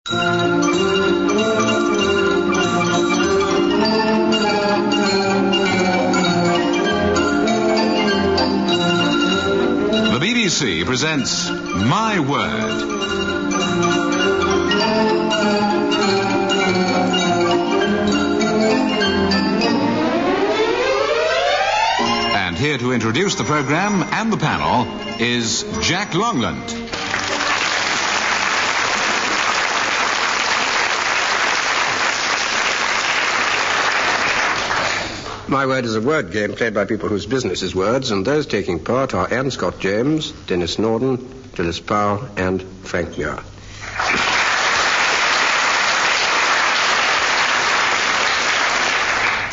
The BBC presents My Word. And here to introduce the program and the panel is Jack Longland. My Word is a word game played by people whose business is words, and those taking part are Anne Scott James, Denis Norden, Dilys Powell, and Frank Muir.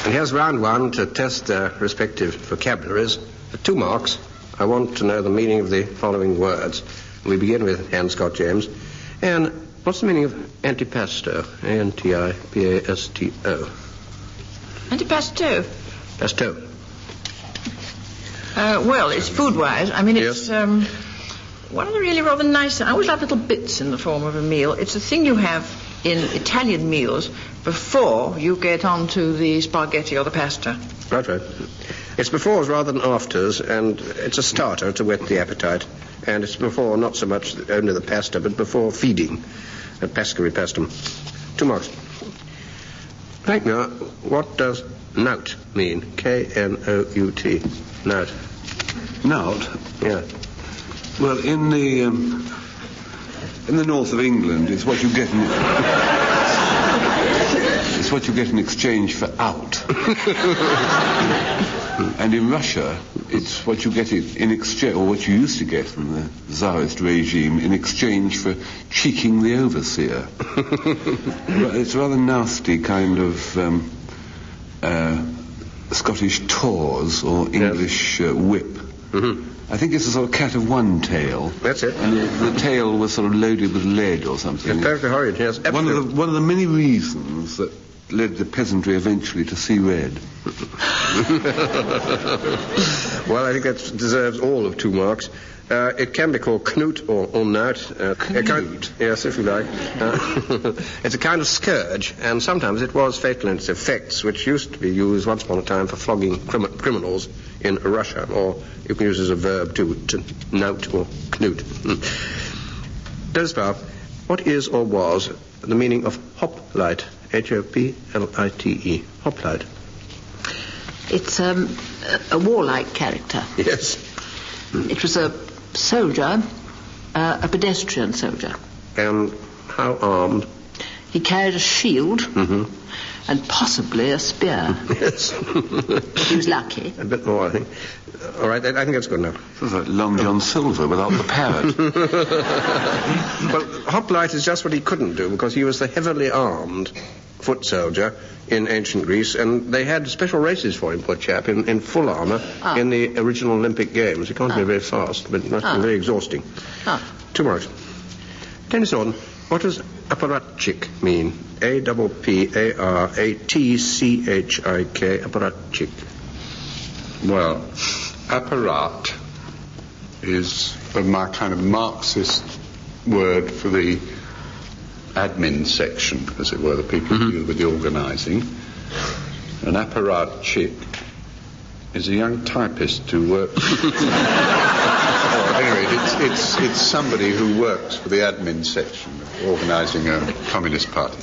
And here's round one to test their respective vocabularies. For 2 marks, I want to know the meaning of the following words. We begin with Anne Scott James. Anne, what's the meaning of antipasto? A-N-T-I-P-A-S-T-O. Antipasto? Pasto. Well, it's food-wise. I mean, it's Yes. one of the really rather nice... I always love little bits in the form of a meal. It's a thing you have in Italian meals before you get onto the spaghetti or the pasta. Right. It's befores rather than afters, and it's a starter to whet the appetite. And it's before not so much only the pasta, but before feeding. Pascary pastum. 2 marks. Frank Muir, what does Knout mean? K-N-O-U-T. Knout. Knout? Yeah. Well, in the north of England, it's what you get in... it's what you get in exchange for out. And in Russia, it's what you get in exchange, or what you used to get from the Tsarist regime, in exchange for cheeking the overseer. It's a rather nasty kind of Scottish tawse or English whip. Mm-hmm. I think it's a sort of cat of one tail. That's it. And the tail was sort of loaded with lead or something. It's perfectly horrid, yes. One of the many reasons that led the peasantry eventually to see red. Well, I think that deserves all of 2 marks. It can be called Knout or Knout. Knout? Yes, if you like. It's a kind of scourge, and sometimes it was fatal in its effects, which used to be used once upon a time for flogging criminals in Russia, or you can use it as a verb to knout or knut. Dilys Powell, what is or was the meaning of hoplite? H-O-P-L-I-T-E. Hoplite. It's a warlike character. Yes. It was a soldier, a pedestrian soldier. And how armed? He carried a shield and possibly a spear. Yes. He was lucky. A bit more, I think. All right, I think that's good enough. Sounds like Long John Silver without the parrot. Well, hoplite is just what he couldn't do, because he was the heavily armed foot soldier in ancient Greece, and they had special races for him, poor chap, in full armour in the original Olympic Games. He can't be very fast, but it must be very exhausting. 2 marks. Denis Norden, what does Apparatchik mean? A-P-P-A-R-A-T-C-H-I-K. Apparatchik. Well, apparat is my kind of Marxist word for the admin section, as it were, the people who deal with the organising. An apparatchik is a young typist who works... Anyway, it's somebody who works for the admin section of organising a communist party.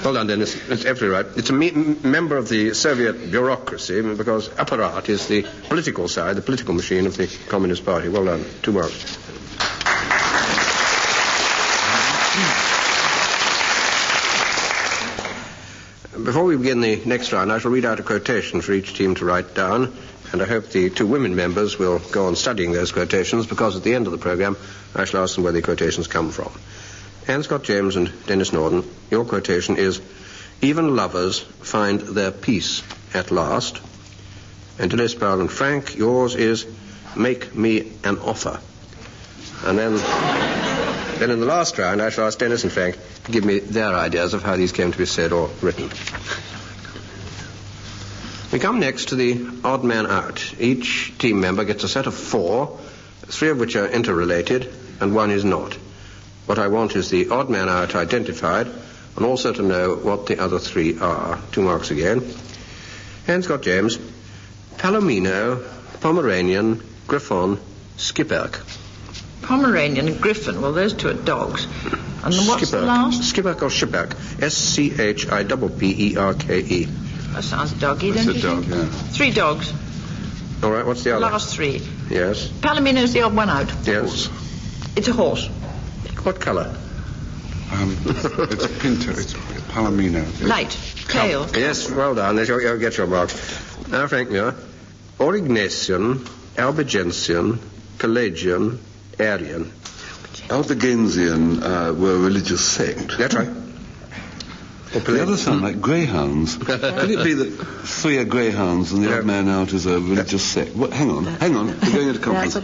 Well done, Dennis. That's absolutely right. It's a member of the Soviet bureaucracy, because apparat is the political side, the political machine of the Communist Party. Well done. 2 marks. Before we begin the next round, I shall read out a quotation for each team to write down, and I hope the 2 women members will go on studying those quotations, because at the end of the programme I shall ask them where the quotations come from. Anne Scott James and Denis Norden, your quotation is, "Even lovers find their peace at last." And Dilys Powell and Frank, yours is, "Make me an offer." And then in the last round, I shall ask Denis and Frank to give me their ideas of how these came to be said or written. We come next to the odd man out. Each team member gets a set of 4, 3 of which are interrelated, and 1 is not. What I want is the odd man out identified, and also to know what the other three are. 2 marks again. And Scott James. Palomino, Pomeranian, Griffon, Skipperk. Pomeranian and Griffon. Well, those two are dogs. And then what's the last? Skipperk or Schipperk. Schipperke. That sounds doggy, That's don't a you dog, think? yeah. 3 dogs. All right, what's the other? Last 3. Yes. Palomino's the odd one out. Yes. It's a horse. What colour? It's a pinto. It's Palomino. Light. Pale. Yes, well done. You'll get your marks. Now, Frank Muir. Aurignesian, Albigensian, Pelagian, Arian. Albigensian were a religious sect. That's right. The others sound like greyhounds. Could it be that 3 are greyhounds and the odd man out is a religious sect? What, hang on. We're going into conference.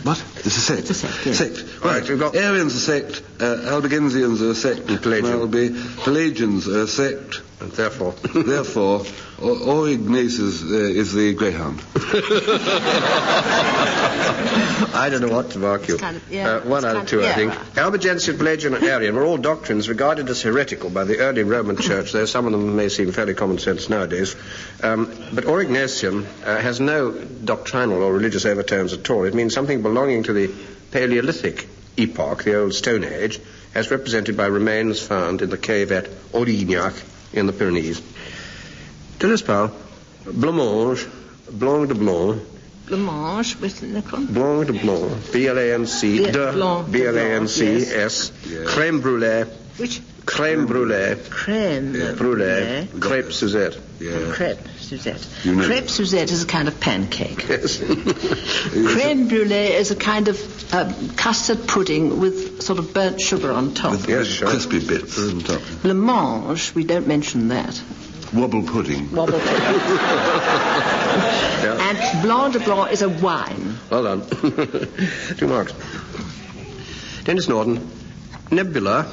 What? It's a sect. It's a sect, yeah. Sect. Right, we've got Arians a sect, Albigensians are a sect, and Pelagians are a sect. And therefore, Aurignesius is the greyhound. I don't know what to mark you. Kind of, one out of 2, I think. Albigensian, Pelagian, and Arian were all doctrines regarded as heretical by the early Roman Church, though some of them may seem fairly common sense nowadays. But Aurignesian has no doctrinal or religious overtones at all. It means something belonging to the Paleolithic epoch, the Old Stone Age, as represented by remains found in the cave at Aurignac in the Pyrenees. Dilys Powell, Blancmange, Blanc de Blanc, Blancmange with Nicole. Blanc de Blanc, B-L-A-N-C, B-L-A-N-C-S, Crème Brûlée. Which? Crème Brûlée. Crème Brûlée. Crêpe Suzette. Yeah. Crêpe Suzette. You know. Crêpe Suzette is a kind of pancake. Yes. Crème brûlée is a kind of custard pudding with sort of burnt sugar on top. With Yes, sure. crispy bits on top. Blancmange, we don't mention that. Wobble pudding. Wobble pudding. And Blanc de Blanc is a wine. Well done. 2 marks. Denis Norden, Nebula,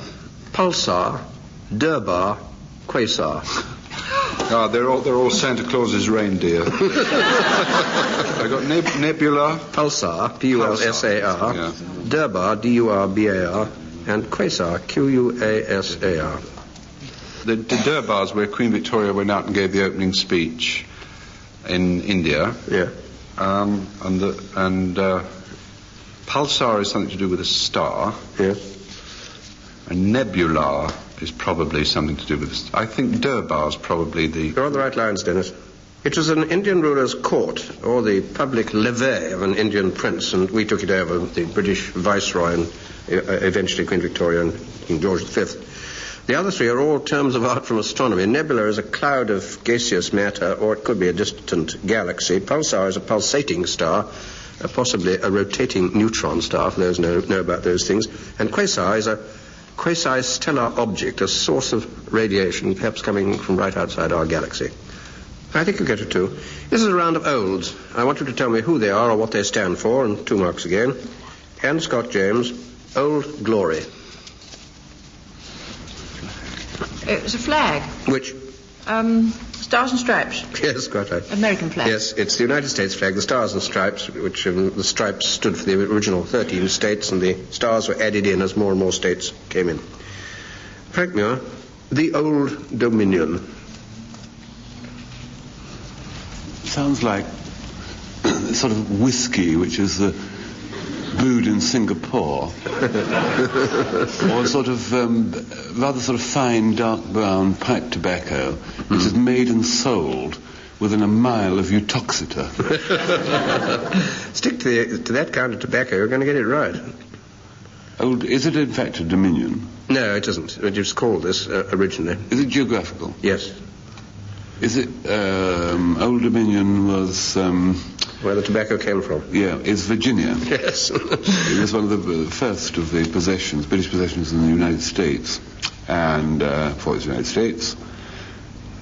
Pulsar, Durbar, Quasar. They're all Santa Claus's reindeer. I got Nebula, Pulsar, P-U-L-S-A-R, yeah. Durbar, D-U-R-B-A-R, and Quasar, Q-U-A-S-A-R. The Durbars, where Queen Victoria went out and gave the opening speech in India. Yeah. And Pulsar is something to do with a star. Yes. And Nebula is probably something to do with this. I think Durbar's probably the... You're on the right lines, Dennis. It was an Indian ruler's court, or the public levee of an Indian prince, and we took it over, the British viceroy and eventually Queen Victoria and King George V. The other 3 are all terms of art from astronomy. Nebula is a cloud of gaseous matter, or it could be a distant galaxy. Pulsar is a pulsating star, possibly a rotating neutron star, for those who know about those things. And Quasar is a quasi-stellar object, a source of radiation, perhaps coming from right outside our galaxy. I think you'll get it too. This is a round of olds. I want you to tell me who they are or what they stand for, and 2 marks again. And Scott James, Old Glory. It's a flag. Which? Stars and Stripes. Yes, quite right. American flag. Yes, it's the United States flag, the Stars and Stripes, which the stripes stood for the original 13 states, and the stars were added in as more and more states came in. Frank Muir, the Old Dominion. Sounds like sort of whiskey, which is brewed in Singapore, or sort of rather sort of fine dark brown pipe tobacco, which is made and sold within a mile of Uttoxeter. Stick to that kind of tobacco, you're going to get it right. Is it in fact a dominion? No, it isn't. It was called this originally. Is it geographical? Yes. Is it Old Dominion was where the tobacco came from? Yeah, it's Virginia. Yes. It was one of the first of the possessions, British possessions in the United States, and for the United States.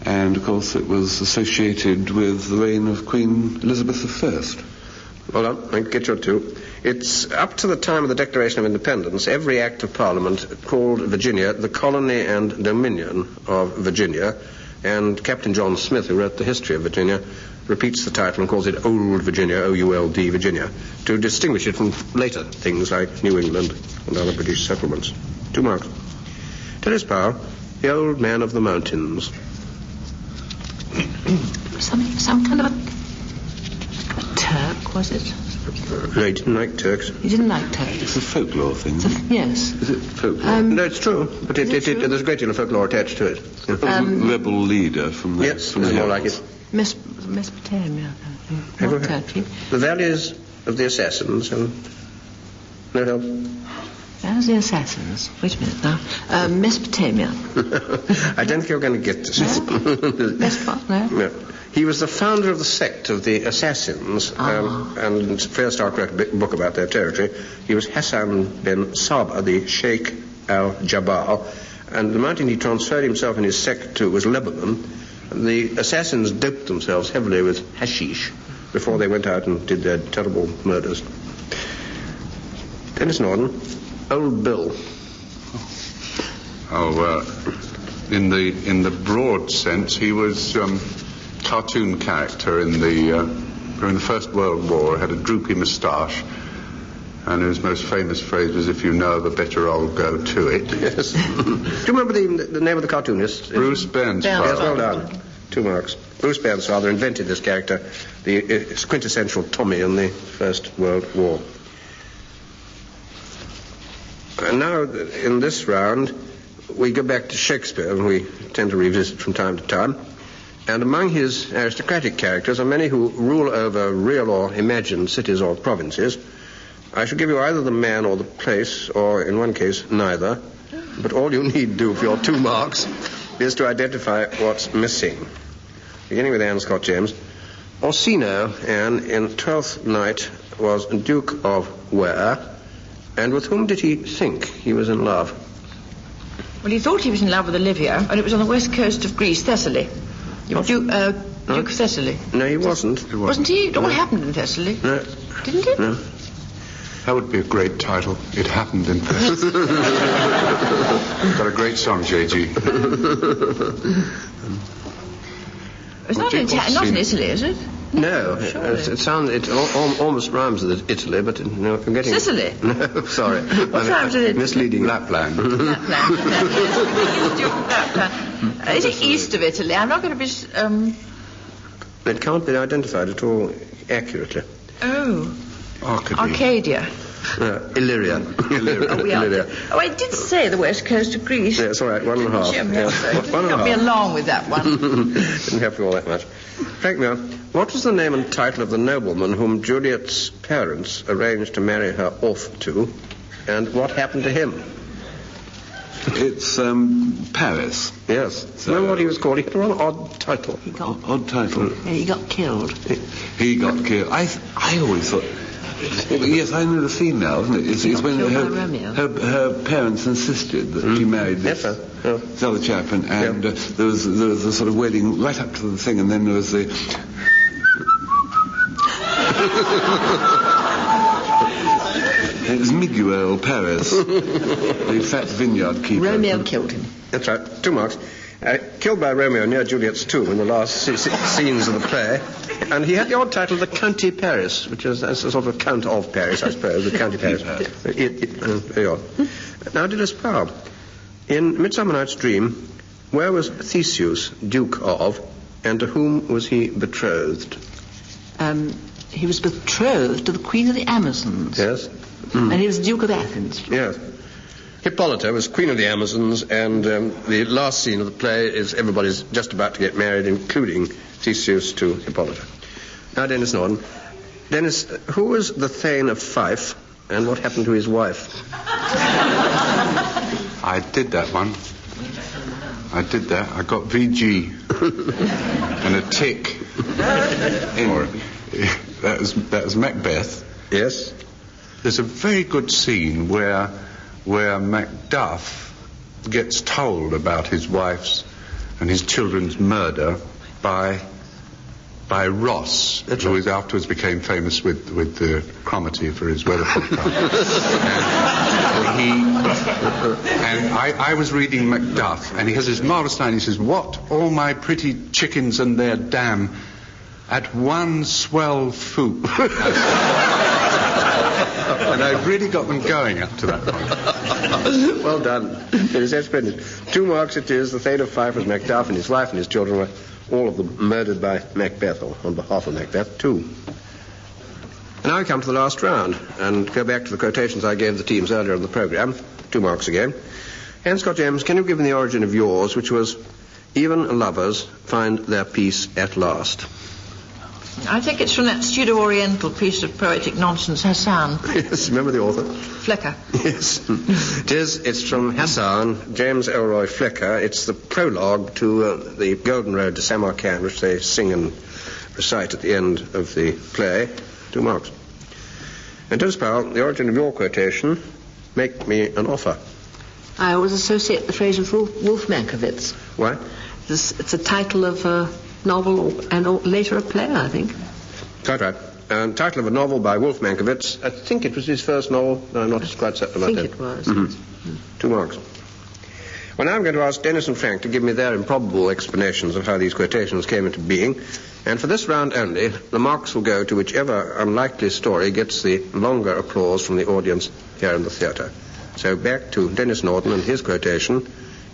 And of course it was associated with the reign of Queen Elizabeth I. Well done. I can get your 2. It's up to the time of the Declaration of Independence, every act of Parliament called Virginia the colony and dominion of Virginia. And Captain John Smith, who wrote the history of Virginia, repeats the title and calls it Old Virginia, O-U-L-D, Virginia, to distinguish it from later things like New England and other British settlements. 2 marks. Dennis Powell, the Old Man of the Mountains. Some kind of a Turk, was it? No, he didn't like Turks. He didn't like Turks. It's a folklore thing. Yes. Is it folklore? No, it's true, but there's a great deal of folklore attached to it. Rebel leader from the... Yes, from the more hills. like it. Mesopotamia. Not Turkey. The Valleys of the Assassins and... No help? There's the Assassins. Wait a minute now. Mesopotamia. I don't think you're going to get this. No? No. He was the founder of the sect of the Assassins, and Fair Star wrote a book about their territory. He was Hassan bin Saba, the Sheikh al-Jabal, and the mountain he transferred himself and his sect to was Lebanon. The Assassins doped themselves heavily with hashish before they went out and did their terrible murders. Denis Norden, Old Bill. In the broad sense, he was cartoon character during the First World War. Had a droopy moustache, and his most famous phrase was, "If you know, the better I'll go to it." Yes. Do you remember the name of the cartoonist? Bruce Bairnsfather. Yes, well done. 2 marks. Bruce Bairnsfather invented this character, the quintessential Tommy in the First World War. And now, in this round, we go back to Shakespeare, and we tend to revisit from time to time. And among his aristocratic characters are many who rule over real or imagined cities or provinces. I shall give you either the man or the place, or in one case, neither. But all you need do for your 2 marks is to identify what's missing. Beginning with Anne Scott James. Orsino, Anne, in Twelfth Night, was Duke of where? And with whom did he think he was in love? Well, he thought he was in love with Olivia, and it was on the west coast of Greece, Thessaly. Duke of Thessaly. No, he wasn't. Wasn't he? What happened in Thessaly? No. Didn't it? No. That would be a great title. It happened in Thessaly. Got a great song, JG. It's not in Italy, is it? No, it almost rhymes with Italy, but no, I'm getting... Sicily? No, sorry. What rhymes with it? Misleading. Lapland. Lapland. Is it east of Italy? I'm not going to be... It can't be identified at all accurately. Oh. Arcadia. Illyria. Illyria. Oh, I did say the west coast of Greece. Yeah, it's all right, 1.5. Jim, Yeah. Got me along with that one. Didn't help you all that much. Frank Muir, what was the name and title of the nobleman whom Juliet's parents arranged to marry her off to, and what happened to him? It's Paris. Yes. Remember what he was called? He had a rather odd title. Odd title. Yeah, he got killed. He got killed. I always thought... Yes, I know the scene now, isn't it? It's when her parents insisted that she married this other chap, and there was a sort of wedding right up to the thing, and then there was the... It was Miguel Paris, the fat vineyard keeper. Romeo killed him. That's right, 2 marks. Killed by Romeo near Juliet's tomb in the last scenes of the play. And he had the odd title, the County Paris, which is a sort of Count of Paris, I suppose, the County Paris. Very odd. Now, Dilys Powell, in Midsummer Night's Dream, where was Theseus Duke of, and to whom was he betrothed? He was betrothed to the Queen of the Amazons. Yes. And he was Duke of Athens. Yes. Hippolyta was Queen of the Amazons, and the last scene of the play is everybody's just about to get married, including Theseus to Hippolyta. Now, Denis Norden. Denis, who was the Thane of Fife, and what happened to his wife? I did that one. I did that. I got VG and a tick. That was Macbeth. Yes. There's a very good scene where Macduff gets told about his wife's and his children's murder by Ross, who afterwards became famous with the Cromarty for his weather forecast. and I was reading Macduff, and he has this marvellous line. He says, "What? All my pretty chickens and their dam at one swell foop. And I've really got them going up to that point. Well done. It is splendid. 2 marks it is. The Thane of Fife was Macduff, and his wife and his children were all of them murdered by Macbeth, or on behalf of Macbeth, too. And now we come to the last round, and go back to the quotations I gave the teams earlier in the programme. 2 marks again. And Scott James, can you give me the origin of yours, which was, even lovers find their peace at last? I think it's from that pseudo-oriental piece of poetic nonsense, Hassan. Yes, remember the author? Flecker. Yes. It's from Hassan, James Elroy Flecker. It's the prologue to the Golden Road to Samarkand, which they sing and recite at the end of the play. 2 marks. And Dennis Powell, the origin of your quotation, make me an offer. I always associate the phrase with Wolf Mankiewicz. Why? It's a title of a novel and later a play, I think. Quite right. Title of a novel by Wolf Mankiewicz. I think it was his first novel. No, I'm not quite certain about that. I think it was. Mm-hmm. 2 marks. Well, now I'm going to ask Dennis and Frank to give me their improbable explanations of how these quotations came into being. And for this round only, the marks will go to whichever unlikely story gets the longer applause from the audience here in the theatre. So back to Denis Norden and his quotation,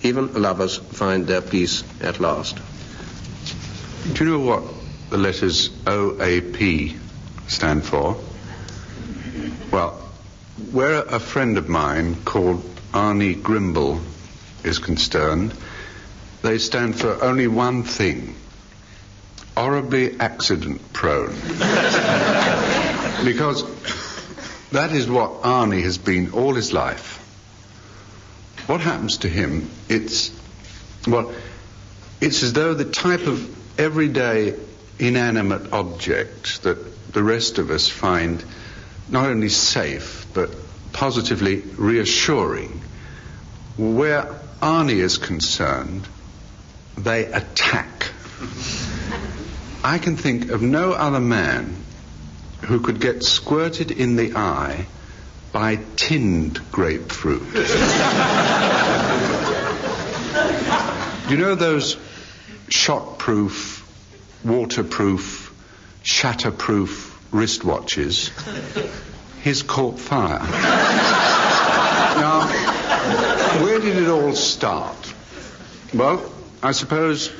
even lovers find their peace at last. Do you know what the letters OAP stand for? Well, where a friend of mine called Arnie Grimble is concerned, they stand for only one thing: horribly accident prone. Because that is what Arnie has been all his life. What happens to him, it's as though the type of everyday inanimate object that the rest of us find not only safe but positively reassuring, where Arnie is concerned, they attack. I can think of no other man who could get squirted in the eye by tinned grapefruit. You know those shockproof, waterproof, shatterproof wristwatches? His caught fire. Now, where did it all start? Well, I suppose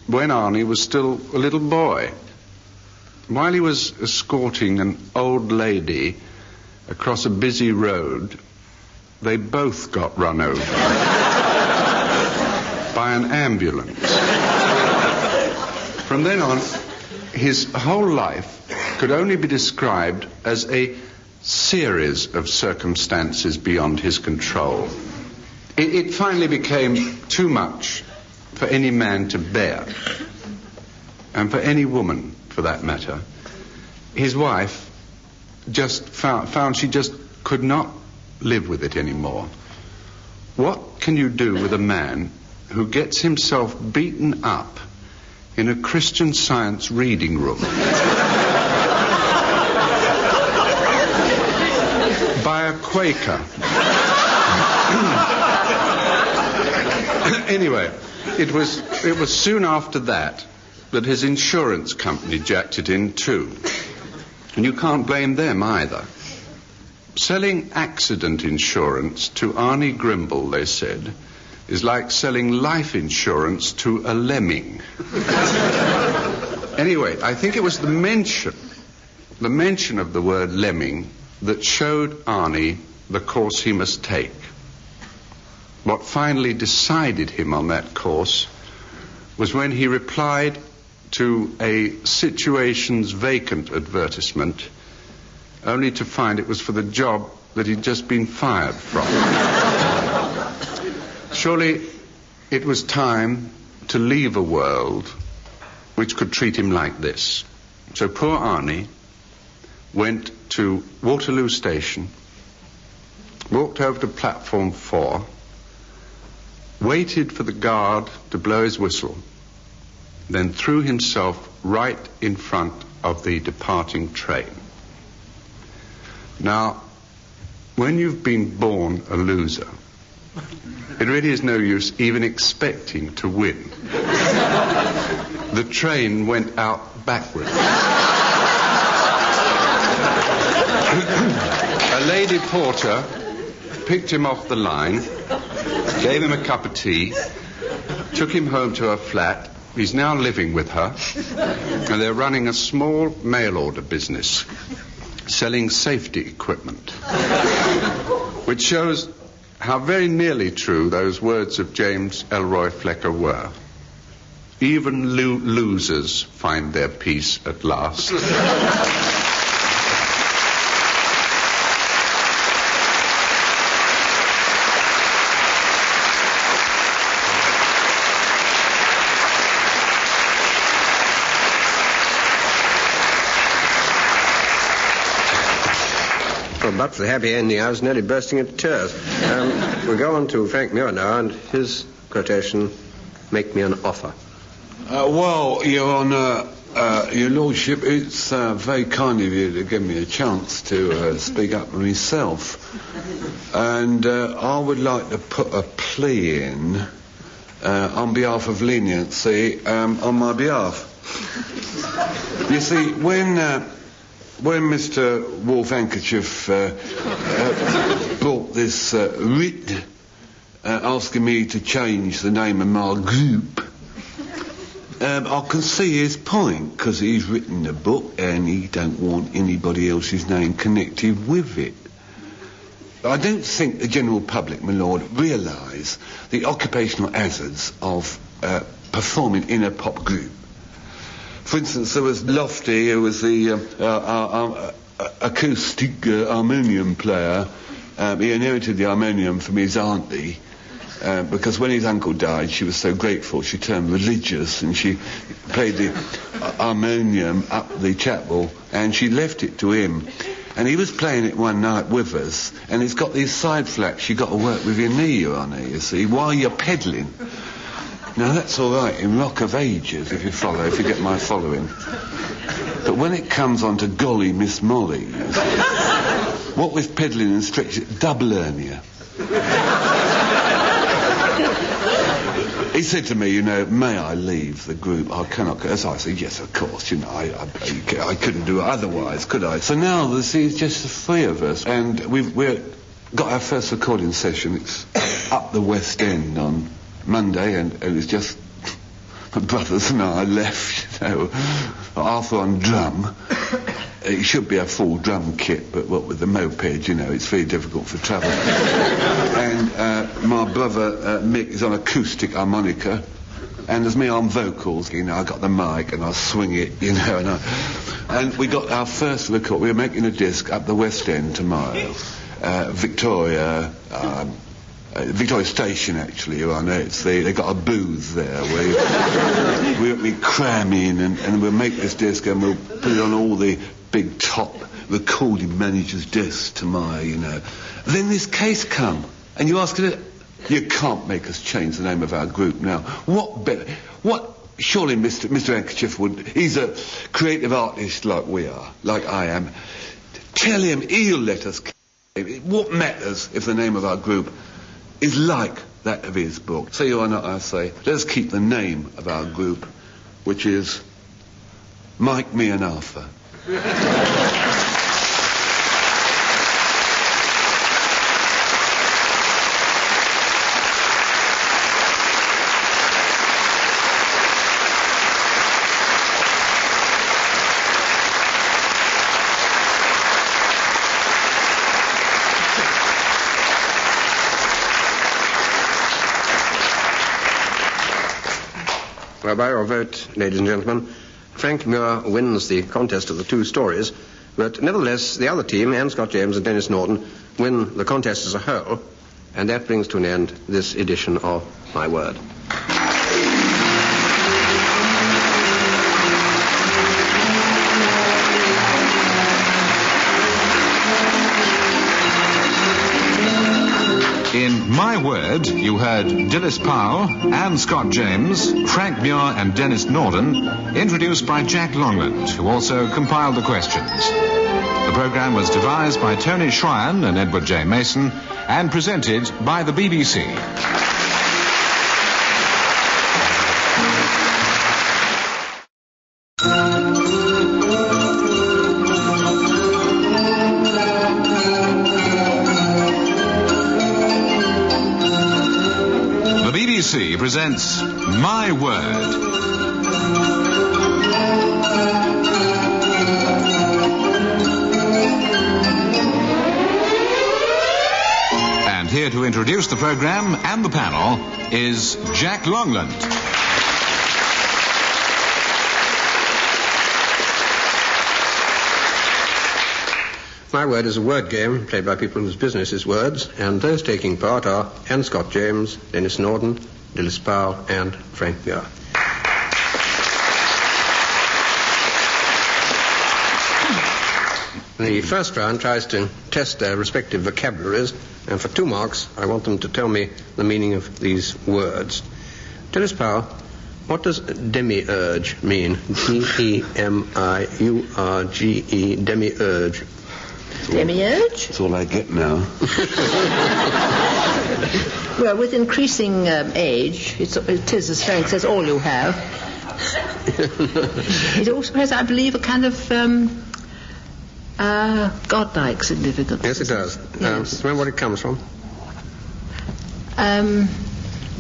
when Arnie was still a little boy. While he was escorting an old lady across a busy road, they both got run over by an ambulance. From then on, his whole life could only be described as a series of circumstances beyond his control. It finally became too much for any man to bear, and for any woman, for that matter. His wife just found she just could not live with it anymore. What can you do with a man who gets himself beaten up in a Christian Science reading room by a Quaker? Anyway, it was soon after that his insurance company jacked it in too. And you can't blame them either. Selling accident insurance to Arnie Grimble, they said, is like selling life insurance to a lemming. Anyway, I think it was the mention of the word lemming that showed Arnie the course he must take. What finally decided him on that course was when he replied to a situations vacant advertisement, only to find it was for the job that he'd just been fired from. Surely it was time to leave a world which could treat him like this. So poor Arnie went to Waterloo Station, walked over to platform 4, waited for the guard to blow his whistle, then threw himself right in front of the departing train. Now, when you've been born a loser, it really is no use even expecting to win. The train went out backwards. A lady porter picked him off the line, gave him a cup of tea, took him home to her flat. He's now living with her, and they're running a small mail order business, selling safety equipment, which shows how very nearly true those words of James Elroy Flecker were. Even losers find their peace at last. But for the happy ending, I was nearly bursting into tears. We'll go on to Frank Muir now, and his quotation, "Make me an offer." Well, Your Honour, Your Lordship, it's very kind of you to give me a chance to speak up for myself. And I would like to put a plea in on behalf of leniency on my behalf. You see, when Mr. Wolf Handkerchief brought this writ asking me to change the name of my group, I can see his point, because he's written a book and he don't want anybody else's name connected with it. I don't think the general public, my lord, realise the occupational hazards of performing in a pop group. For instance, there was Lofty, who was the acoustic harmonium player. He inherited the harmonium from his auntie, because when his uncle died, she was so grateful, she turned religious, and she played the harmonium up the chapel, and she left it to him. And he was playing it one night with us, and it's got these side flaps you got to work with your knee, Your Honour, you see, while you're pedalling. Now, that's all right in Rock of Ages, if you get my following. But when it comes on to Golly Miss Molly, what with pedalling and stretching, double hernia. He said to me, you know, may I leave the group? I cannot go. As I said, yes, of course, you know, I couldn't do it otherwise, could I? So now, see, it's just the three of us, and we've got our first recording session. It's up the West End on Monday, and it was just my brothers and I left, you know, Arthur on drum. It should be a full drum kit, but what with the moped, you know, it's very difficult for travel. And my brother Mick is on acoustic harmonica, and there's me on vocals. You know, I got the mic and I swing it, you know, and we got our first record. We were making a disc up the West End tomorrow, Victoria Station, actually, Your Honour. They got a booth there where we'll be cramming and we'll make this disc and we'll put it on all the big top recording managers' desks tomorrow, you know. Then this case come, and you ask it, you can't make us change the name of our group now. What better? Surely Mr. Handkerchief would, he's a creative artist like we are, like I am. Tell him he'll let us. What matters if the name of our group is like that of his book? So, Your Honour, I say, let's keep the name of our group, which is Mike, Me and Arthur. Well, by your vote, ladies and gentlemen, Frank Muir wins the contest of the two stories, but nevertheless, the other team, Anne Scott James and Denis Norden, win the contest as a whole, and that brings to an end this edition of My Word. In My Word, you heard Dilys Powell, Anne Scott James, Frank Muir and Denis Norden, introduced by Jack Longland, who also compiled the questions. The programme was devised by Tony Schreien and Edward J. Mason, and presented by the BBC. BBC presents My Word. And here to introduce the programme and the panel is Jack Longland. My Word is a word game played by people whose business is words, and those taking part are Anne Scott James, Denis Norden, Dilys Powell, and Frank Muir. The first round tries to test their respective vocabularies, and for 2 marks, I want them to tell me the meaning of these words. Dilys Powell, what does Demiurge mean? D-E-M-I-U-R-G-E, Demiurge. Demiurge? That's all I get now. Well, with increasing age, it is, as Frank says, all you have. It also has, I believe, a kind of godlike significance. Yes, it does. Yes. Remember what it comes from?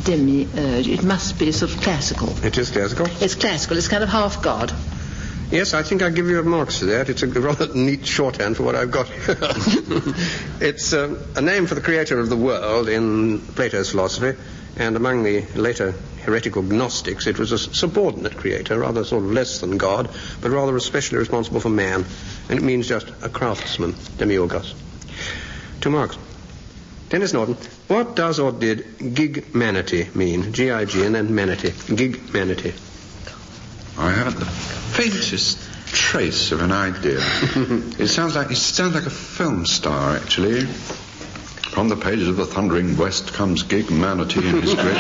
Demiurge. It must be sort of classical. It is classical? It's classical. It's kind of half god. Yes, I think I'll give you marks for that. It's a rather neat shorthand for what I've got here. It's a name for the creator of the world in Plato's philosophy, and among the later heretical Gnostics, it was a subordinate creator, rather sort of less than God, but rather especially responsible for man, and it means just a craftsman, demiurgos. 2 marks. Denis Norden, what does or did Gigmanity mean? G-I-G and then manity. Gigmanity. I haven't the faintest trace of an idea. It sounds like a film star, actually. From the pages of the Thundering West comes Gigmanity in his great...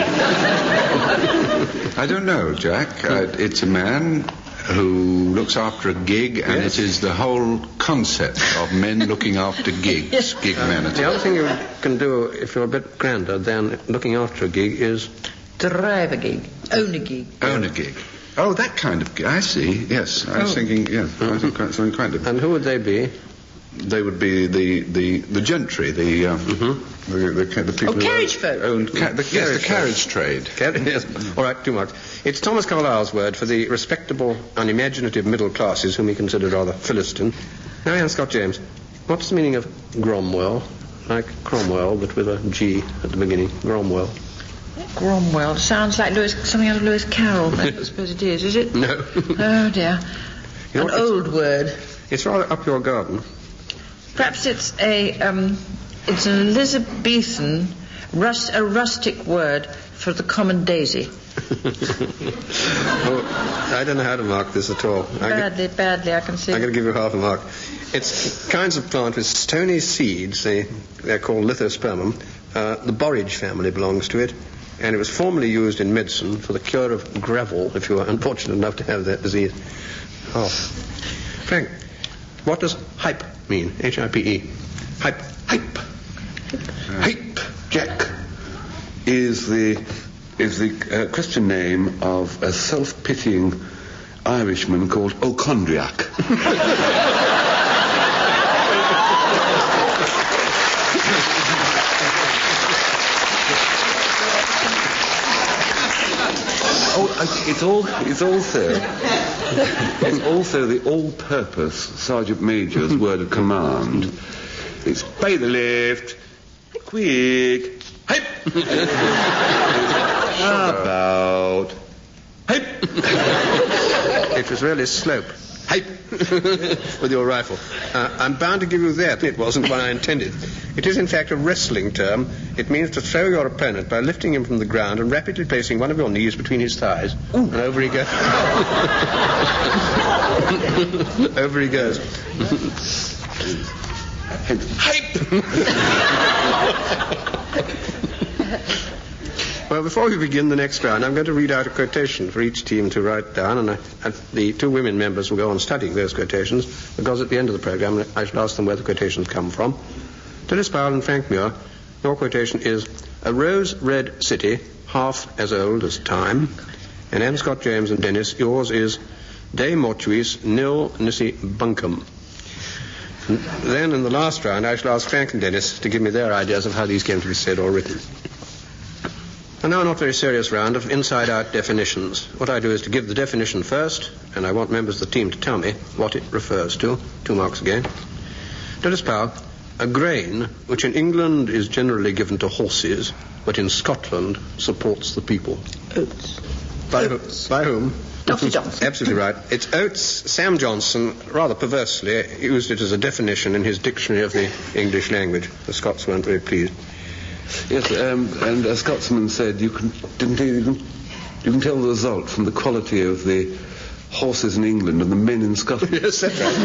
I don't know, Jack. It's a man who looks after a gig, and yes. It is the whole concept of men looking after gigs, Gigmanity. The other thing you can do, if you're a bit grander than looking after a gig, is... Drive a gig. Own a gig. Own a gig. Oh, that kind of gig. I see. Yes, I was thinking. Yes, I think something quite different. And who would they be? They would be the gentry, the people carriage who folk. owned the carriage trade. Yes. All right, 2 marks. It's Thomas Carlyle's word for the respectable, unimaginative middle classes whom he considered rather Philistine. Now, Anne Scott James, what's the meaning of Gromwell? Like Cromwell, but with a G at the beginning. Gromwell. Gromwell sounds like something out of Lewis Carroll. I don't suppose it is it? No. Oh dear. You know, An old word. It's rather up your garden. Perhaps it's an Elizabethan, a rustic word for the common daisy. Oh, I don't know how to mark this at all. Badly, I can see. I'm going to give you half a mark. It's kinds of plant with stony seeds. They're called lithospermum. The borage family belongs to it, and it was formerly used in medicine for the cure of gravel, if you were unfortunate enough to have that disease. Oh. Frank, what does hype mean? H-I-P-E. Hype. Hype, Jack, is the Christian name of a self-pitying Irishman called Ochondriac. It's also the all-purpose Sergeant Major's word of command. It's pay the lift, quick, hype. About hype. It was really slope. Hype. With your rifle. I'm bound to give you that. It wasn't what I intended. It is, in fact, a wrestling term. It means to throw your opponent by lifting him from the ground and rapidly placing one of your knees between his thighs. Ooh. And over he goes. Over he goes. Hype. Well, before we begin the next round, I'm going to read out a quotation for each team to write down, and the 2 women members will go on studying those quotations, because at the end of the programme I shall ask them where the quotations come from. Dilys Powell and Frank Muir, your quotation is, a rose-red city, half as old as time. And Anne Scott James and Denis, yours is, De mortuis nil nisi bunkum. And then in the last round, I shall ask Frank and Denis to give me their ideas of how these came to be said or written. And now a not very serious round of inside-out definitions. What I do is to give the definition first, and I want members of the team to tell me what it refers to. 2 marks again. Dilys Powell, a grain which in England is generally given to horses, but in Scotland supports the people. Oats. By whom? Dr. Johnson. Absolutely right. It's oats. Sam Johnson, rather perversely, used it as a definition in his dictionary of the English language. The Scots weren't very pleased. Yes, and a Scotsman said you can tell the result from the quality of the horses in England and the men in Scotland. Yes, that's right.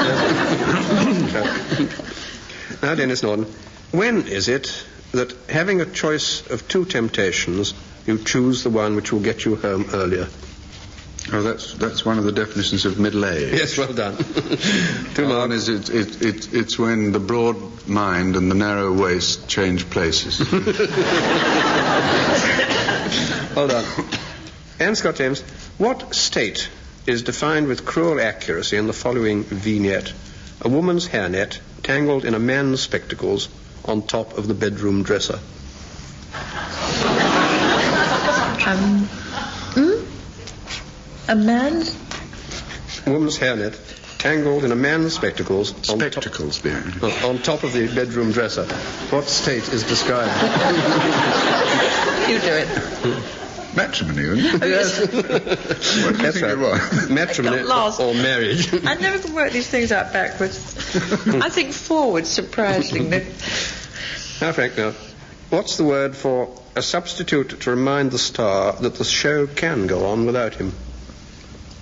Now, Denis Norden, when is it that having a choice of 2 temptations, you choose the one which will get you home earlier? Oh, that's one of the definitions of middle age. Yes, well done. 2 One marks. is it's when the broad mind and the narrow waist change places. Well done. And Scott James, what state is defined with cruel accuracy in the following vignette? A woman's hairnet tangled in a man's spectacles on top of the bedroom dresser. A man's? Woman's hairnet tangled in a man's spectacles Spectacles, dear. on top of the bedroom dresser. What state is described? You do it. Matrimony, isn't it? Yes. What do you That's think right. it was? Matrimony got lost. or marriage. I never can work these things out backwards. I think forwards, surprisingly. Now, Frank, now, what's the word for a substitute to remind the star that the show can go on without him?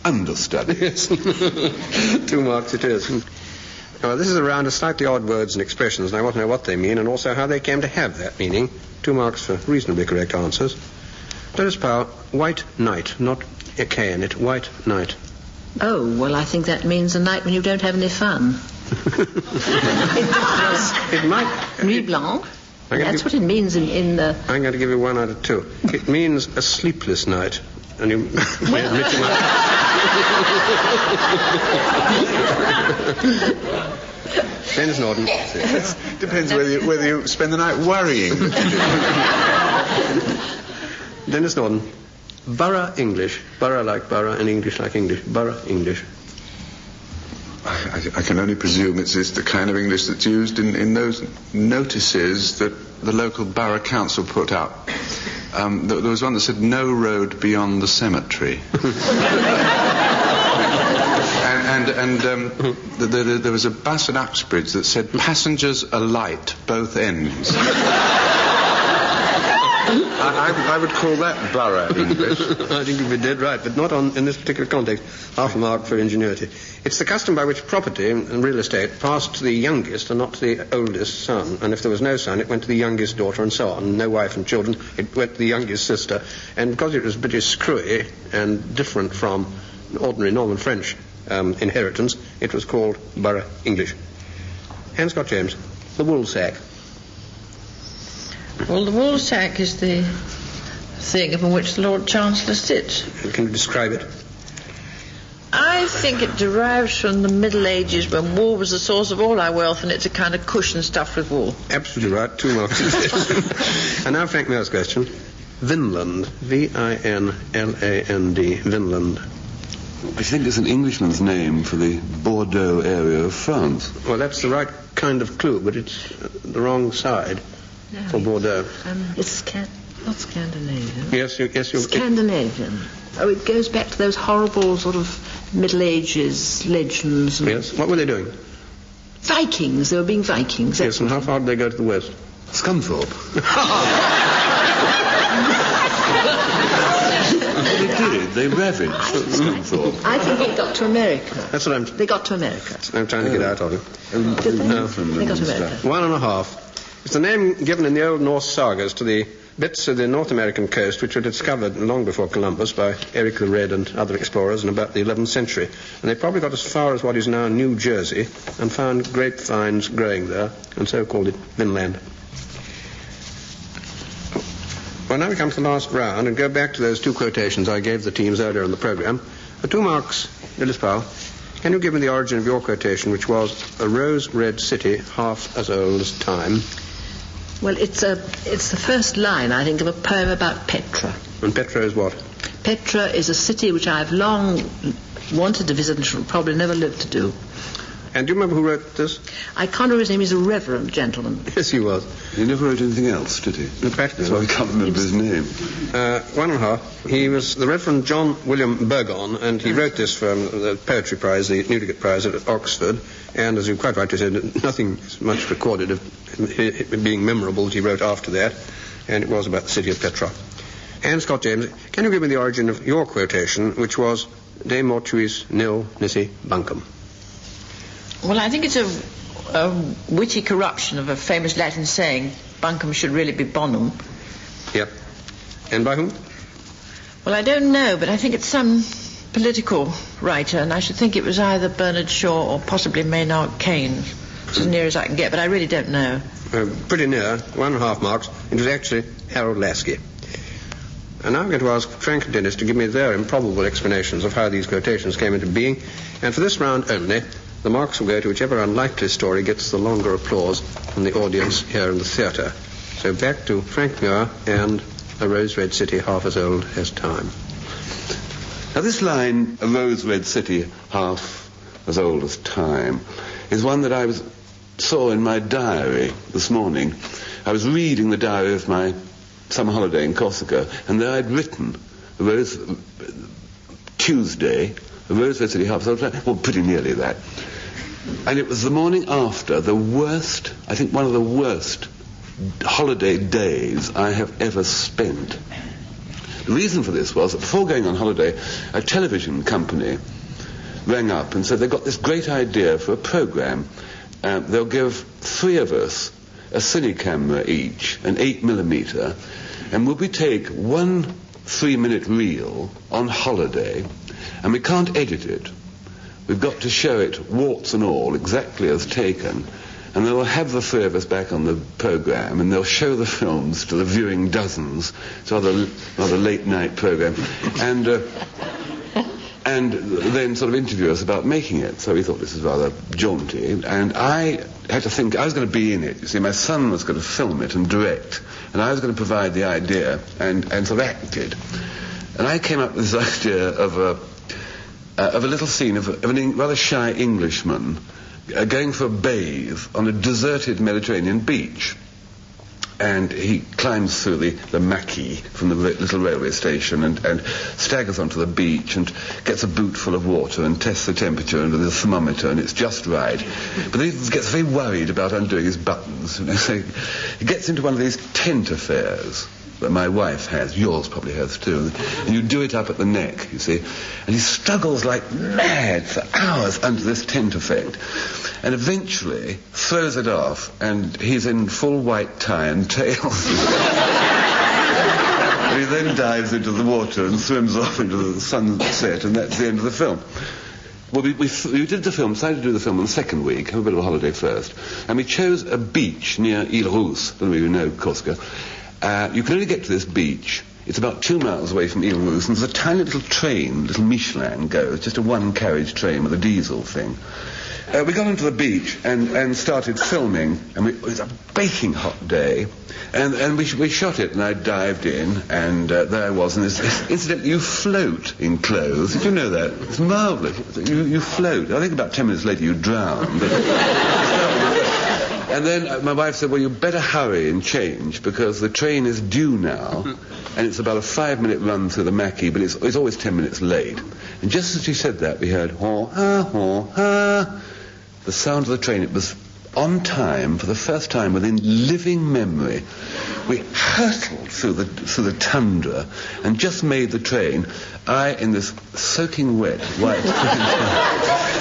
Understudy. Yes. 2 marks it is. Well, this is a round of slightly odd words and expressions, and I want to know what they mean and also how they came to have that meaning. 2 marks for reasonably correct answers. Dilys Powell, white knight, not a K in it, white knight. Oh, well, I think that means a night when you don't have any fun. It might... Nuit blanc. That's what it means in the... I'm going to give you 1 out of 2. It means a sleepless night. And you may admit you might... Denis Norden. Depends whether you spend the night worrying. Denis Norden. Borough English. Borough like borough and English like English. Borough English. I can only presume it's the kind of English that's used in those notices that the local borough council put out. There was one that said, "No road beyond the cemetery." and there was a bus at Uxbridge that said, "Passengers alight, both ends." I would call that borough English. I think you'd be dead right, but not in this particular context. Half a mark for ingenuity. It's the custom by which property and real estate passed to the youngest and not to the oldest son. And if there was no son, it went to the youngest daughter and so on. No wife and children, it went to the youngest sister. And because it was a bit screwy and different from ordinary Norman French inheritance, it was called borough English. And Scott James, the wool sack. Well, the wool sack is the thing upon which the Lord Chancellor sits. Can you describe it? I think it derives from the Middle Ages when wool was the source of all our wealth, and it's a kind of cushion stuffed with wool. Absolutely right. 2 marks. And now Frank Muir's question. Vinland. V-I-N-L-A-N-D. Vinland. I think it's an Englishman's name for the Bordeaux area of France. Well, that's the right kind of clue, but it's the wrong side for Bordeaux. It's not Scandinavian. Yes, you're... Scandinavian. Oh, it goes back to those horrible sort of Middle Ages legends. Yes. What were they doing? Vikings. They were being Vikings. Yes, and how far did they go to the west? Scunthorpe. They did. They ravaged Scunthorpe. I think they got to America. That's what They got to America. I'm trying to get out of it. Did they? No. They got to America. 1.5. It's the name given in the old Norse sagas to the bits of the North American coast which were discovered long before Columbus by Eric the Red and other explorers in about the 11th century. And they probably got as far as what is now New Jersey and found grapevines growing there and so called it Vinland. Well, now we come to the last round and go back to those 2 quotations I gave the teams earlier in the programme. For 2 marks, Dilys Powell, can you give me the origin of your quotation, which was, "A rose-red city half as old as time"? Well, it's the first line, I think, of a poem about Petra. And Petra is what? Petra is a city which I've long wanted to visit and shall probably never live to do. And do you remember who wrote this? I can't remember his name. He's a reverend gentleman. Yes, he was. He never wrote anything else, did he? No, practically. That's why we can't remember his name. One and a half. He was the Reverend John William Burgon, and he wrote this for the Poetry Prize, the Newdigate Prize at Oxford. And as you quite rightly said, nothing is much recorded of it being memorable that he wrote after that. And it was about the city of Petra. And Scott James, can you give me the origin of your quotation, which was De mortuis nil nisi bunkum? Well, I think it's a witty corruption of a famous Latin saying, bunkum should really be bonum. Yep. And by whom? Well, I don't know, but I think it's some political writer, and I should think it was either Bernard Shaw or possibly Maynard Keynes. It's as near as I can get, but I really don't know. Pretty near, 1.5 marks. It was actually Harold Lasky. And now I'm going to ask Frank and Denis to give me their improbable explanations of how these quotations came into being. And for this round only, the marks will go to whichever unlikely story gets the longer applause from the audience here in the theatre. So back to Frank Muir and A Rose-Red City Half as Old as Time. Now this line, A Rose-Red City Half as Old as Time, is one that I saw in my diary this morning. I was reading the diary of my summer holiday in Corsica, and there I'd written Tuesday, A Rose-Red City Half as Old as Time, well, pretty nearly that. And it was the morning after the worst, I think one of the worst holiday days I have ever spent. The reason for this was that before going on holiday, a television company rang up and said they've got this great idea for a program. They'll give 3 of us a cine camera each, an 8mm, and we'll take 1 3-minute reel on holiday, and we can't edit it. We've got to show it, warts and all, exactly as taken. And they'll have the 3 of us back on the programme, and they'll show the films to the viewing dozens. It's a rather late-night programme. And then sort of interview us about making it. So we thought this was rather jaunty. And I had to think, I was going to be in it. You see, my son was going to film it and direct. And I was going to provide the idea and sort of act it. And I came up with this idea of a little scene of a rather shy Englishman going for a bathe on a deserted Mediterranean beach. And he climbs through the maquis from the little railway station and staggers onto the beach and gets a boot full of water and tests the temperature and with a thermometer, and it's just right. But then he gets very worried about undoing his buttons. So he gets into one of these tent affairs that my wife has, yours probably has too, and you do it up at the neck, you see, and he struggles like mad for hours under this tent effect, and eventually throws it off, and he's in full white tie and tails. And he then dives into the water and swims off into the sunset, and that's the end of the film. Well, we did the film, decided to do the film on the second week, have a bit of a holiday first, and we chose a beach near Ile Rousse, don't know if you know Corsica. You can only get to this beach. It's about 2 miles away from Ile Rousse, and there's a tiny little train, little Michelin goes, just a 1-carriage train with a diesel thing. We got onto the beach and started filming, and it was a baking hot day, and we shot it, and I dived in, and there I was, and incidentally, you float in clothes. Did you know that? It's marvellous. You float. I think about 10 minutes later you drown, but... And then my wife said, well, you better hurry and change, because the train is due now, and it's about a 5-minute run through the maquis, but it's always 10 minutes late. And just as she said that, we heard, haw, the sound of the train. It was on time for the first time within living memory. We hurtled through the tundra and just made the train. I in this soaking wet white train.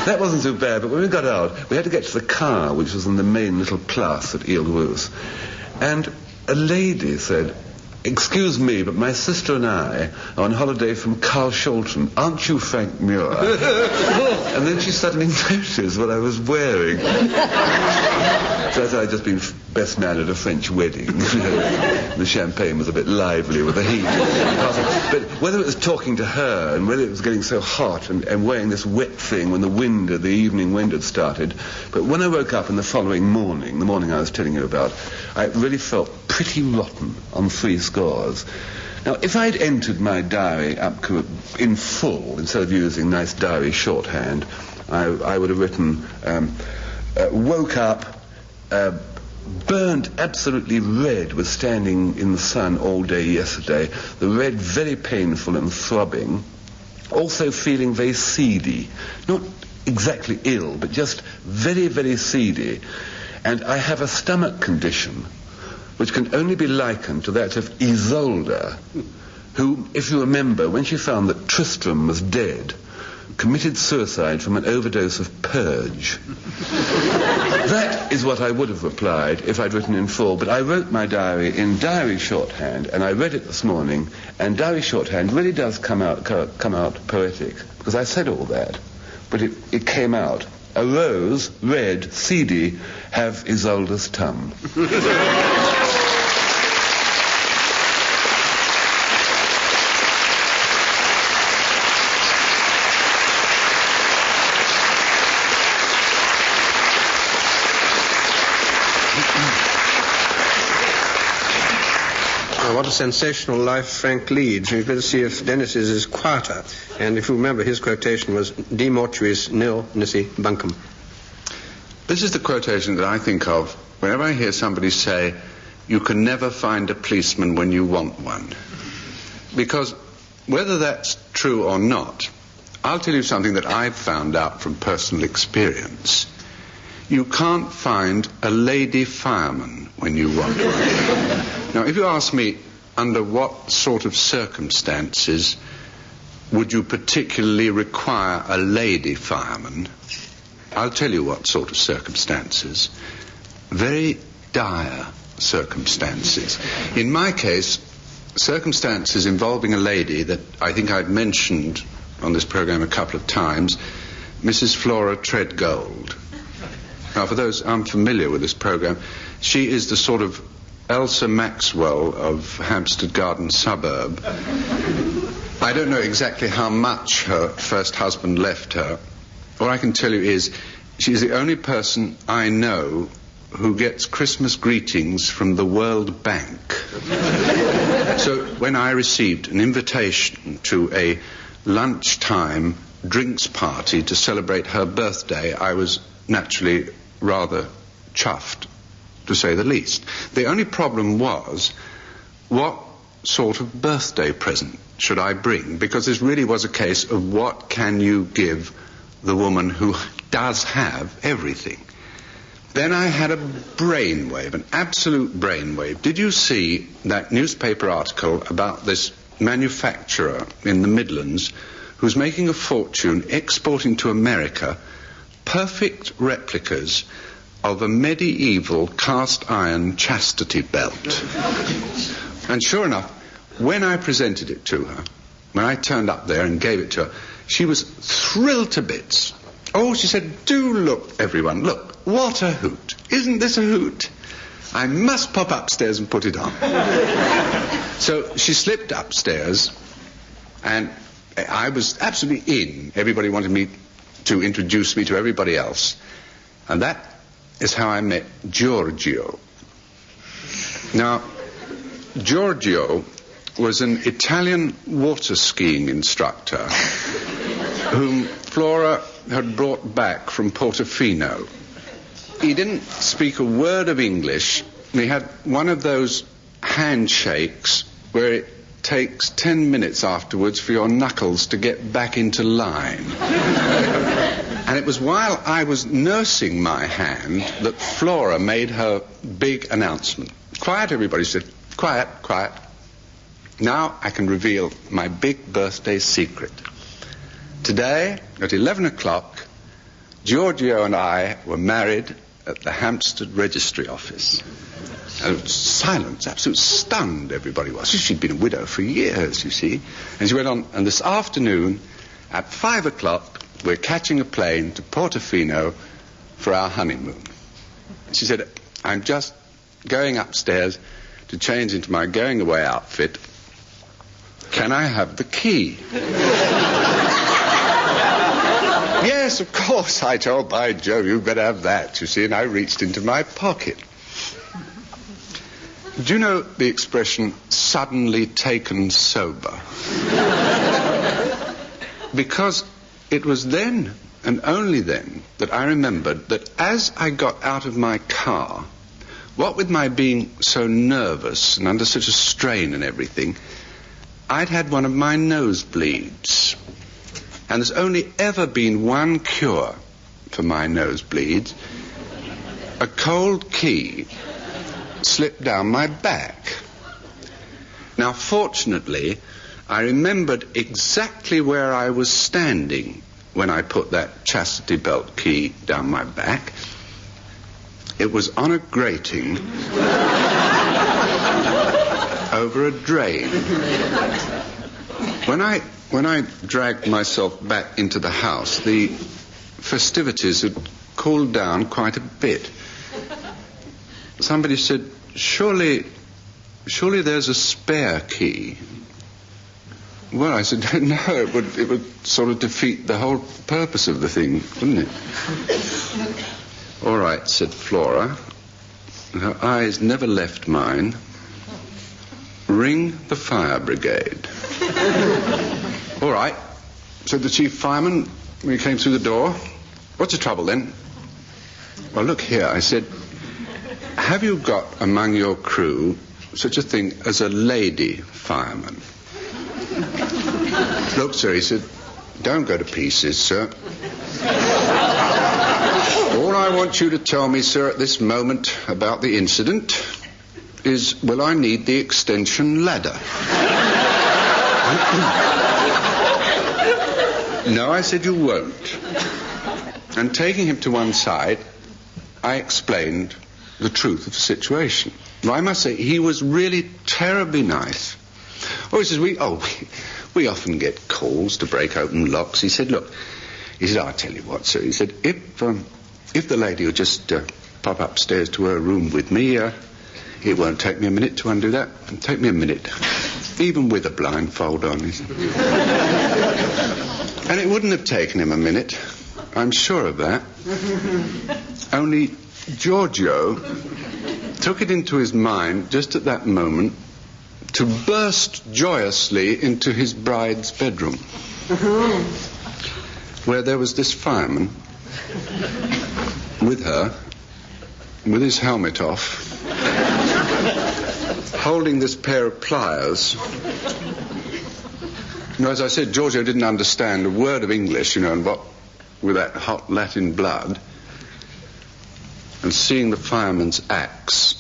That wasn't so bad, but when we got out, we had to get to the car, which was in the main little place at Ile Rousse. And a lady said, excuse me, but my sister and I are on holiday from Carl Sholton. Aren't you Frank Muir? And then she suddenly noticed what I was wearing. So I'd just been best man at a French wedding. The champagne was a bit lively with the heat. But whether it was talking to her and whether it was getting so hot and wearing this wet thing when the evening wind had started, but when I woke up in the following morning, the morning I was telling you about, I really felt pretty rotten on 3 scores. Now, if I'd entered my diary up in full, instead of using nice diary shorthand, I would have written, woke up, burnt absolutely red, was standing in the sun all day yesterday, the red very painful and throbbing, also feeling very seedy, not exactly ill, but just very, very seedy, and I have a stomach condition which can only be likened to that of Isolde, who, if you remember, when she found that Tristram was dead, committed suicide from an overdose of purge. That is what I would have replied if I'd written in full, but I wrote my diary in diary shorthand, and I read it this morning, and diary shorthand really does come out poetic, because I said all that, but it came out. A rose, red, seedy, have Isolde's tongue. What a sensational life Frank leads. We'd better see if Denis's is quieter. And if you remember, his quotation was De mortuis nil nisi bunkum. This is the quotation that I think of whenever I hear somebody say, you can never find a policeman when you want one. Because whether that's true or not, I'll tell you something that I've found out from personal experience. You can't find a lady fireman when you want one. Now, if you ask me, under what sort of circumstances would you particularly require a lady fireman? I'll tell you what sort of circumstances. Very dire circumstances. In my case, circumstances involving a lady that I think I'd mentioned on this program a couple of times, Mrs. Flora Treadgold. Now, for those unfamiliar with this program, she is the sort of Elsa Maxwell of Hampstead Garden Suburb. I don't know exactly how much her first husband left her. All I can tell you is she's the only person I know who gets Christmas greetings from the World Bank. So when I received an invitation to a lunchtime drinks party to celebrate her birthday, I was naturally rather chuffed, to say the least. The only problem was, what sort of birthday present should I bring? Because this really was a case of what can you give the woman who does have everything. Then I had a brainwave, an absolute brainwave. Did you see that newspaper article about this manufacturer in the Midlands who's making a fortune exporting to America perfect replicas of a medieval cast iron chastity belt? And sure enough, when I presented it to her, when I turned up there and gave it to her, she was thrilled to bits. Oh, she said, do look, everyone, look, what a hoot. Isn't this a hoot? I must pop upstairs and put it on. So she slipped upstairs, and I was absolutely in. Everybody wanted me to introduce me to everybody else. And that is how I met Giorgio. Now, Giorgio was an Italian water skiing instructor whom Flora had brought back from Portofino. He didn't speak a word of English, and he had one of those handshakes where it takes 10 minutes afterwards for your knuckles to get back into line. And it was while I was nursing my hand that Flora made her big announcement. Quiet, everybody said. Quiet, quiet. Now I can reveal my big birthday secret. Today, at 11 o'clock, Giorgio and I were married at the Hampstead Registry Office. And silence, absolute stunned everybody was. She'd been a widow for years, you see. And she went on, and this afternoon, at 5 o'clock, we're catching a plane to Portofino for our honeymoon. She said, I'm just going upstairs to change into my going-away outfit. Can I have the key? Yes, of course, I told. By Jove, you'd better have that, you see, and I reached into my pocket. Do you know the expression, suddenly taken sober? Because it was then, and only then, that I remembered that as I got out of my car, what with my being so nervous and under such a strain and everything, I'd had one of my nosebleeds. And there's only ever been one cure for my nosebleeds. A cold key slipped down my back. Now, fortunately, I remembered exactly where I was standing when I put that chastity belt key down my back. It was on a grating over a drain. When I dragged myself back into the house, the festivities had cooled down quite a bit. Somebody said, surely there's a spare key. Well, I said, no, it would sort of defeat the whole purpose of the thing, wouldn't it? All right, said Flora. Her eyes never left mine. Ring the fire brigade. All right, said the chief fireman when he came through the door. What's the trouble then? Well, look here, I said, have you got among your crew such a thing as a lady fireman? Look, sir, he said, don't go to pieces, sir. All I want you to tell me, sir, at this moment about the incident is, will I need the extension ladder? No, I said, you won't. And taking him to one side, I explained the truth of the situation. Well, I must say, he was really terribly nice. Oh, he says, we often get calls to break open locks. He said, look, I'll tell you what, sir. He said, if the lady will just pop upstairs to her room with me, it won't take me a minute to undo that. It'll take me a minute, even with a blindfold on. He said. And it wouldn't have taken him a minute. I'm sure of that. Only Giorgio took it into his mind just at that moment to burst joyously into his bride's bedroom, where there was this fireman with her, with his helmet off, holding this pair of pliers. You know, as I said, Giorgio didn't understand a word of English, and what with that hot Latin blood, and seeing the fireman's axe.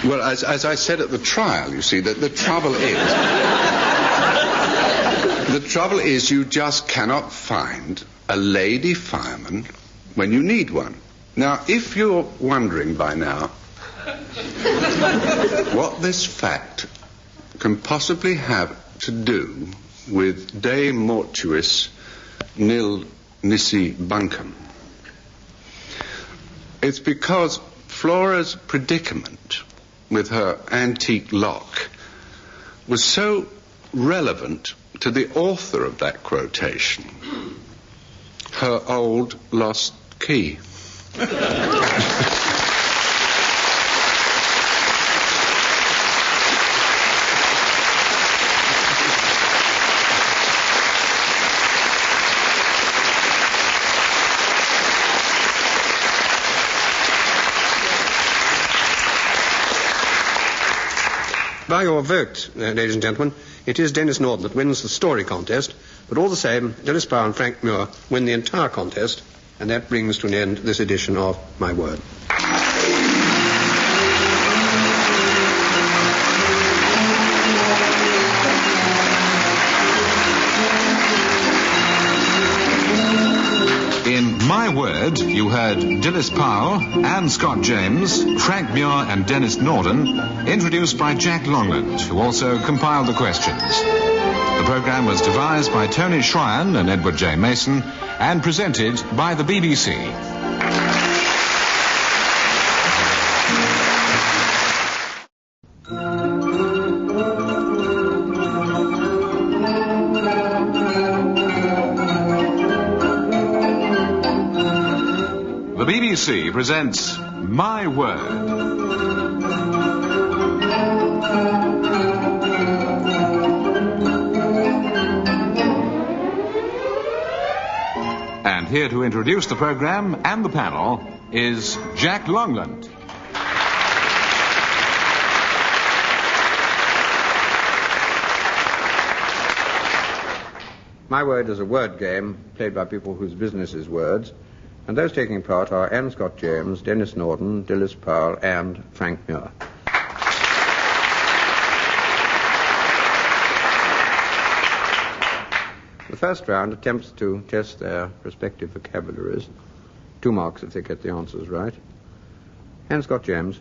Well, as I said at the trial, you see, that the trouble is you just cannot find a lady fireman when you need one. Now, if you're wondering by now what this fact can possibly have to do with De Mortuis Nil Nisi Bunkum, it's because Flora's predicament with her antique lock was so relevant to the author of that quotation, her old lost key. By your vote, ladies and gentlemen, it is Denis Norden that wins the story contest, but all the same, Dilys Powell and Frank Muir win the entire contest, and that brings to an end this edition of My Word. In My Word, you heard Dilys Powell, Anne Scott James, Frank Muir and Denis Norden, introduced by Jack Longland, who also compiled the questions. The programme was devised by Tony Shryan and Edward J. Mason and presented by the BBC. BBC presents My Word. And here to introduce the programme and the panel is Jack Longland. My Word is a word game played by people whose business is words, and those taking part are Anne Scott James, Denis Norden, Dilys Powell, and Frank Muir. The first round attempts to test their respective vocabularies. 2 marks if they get the answers right. Anne Scott James,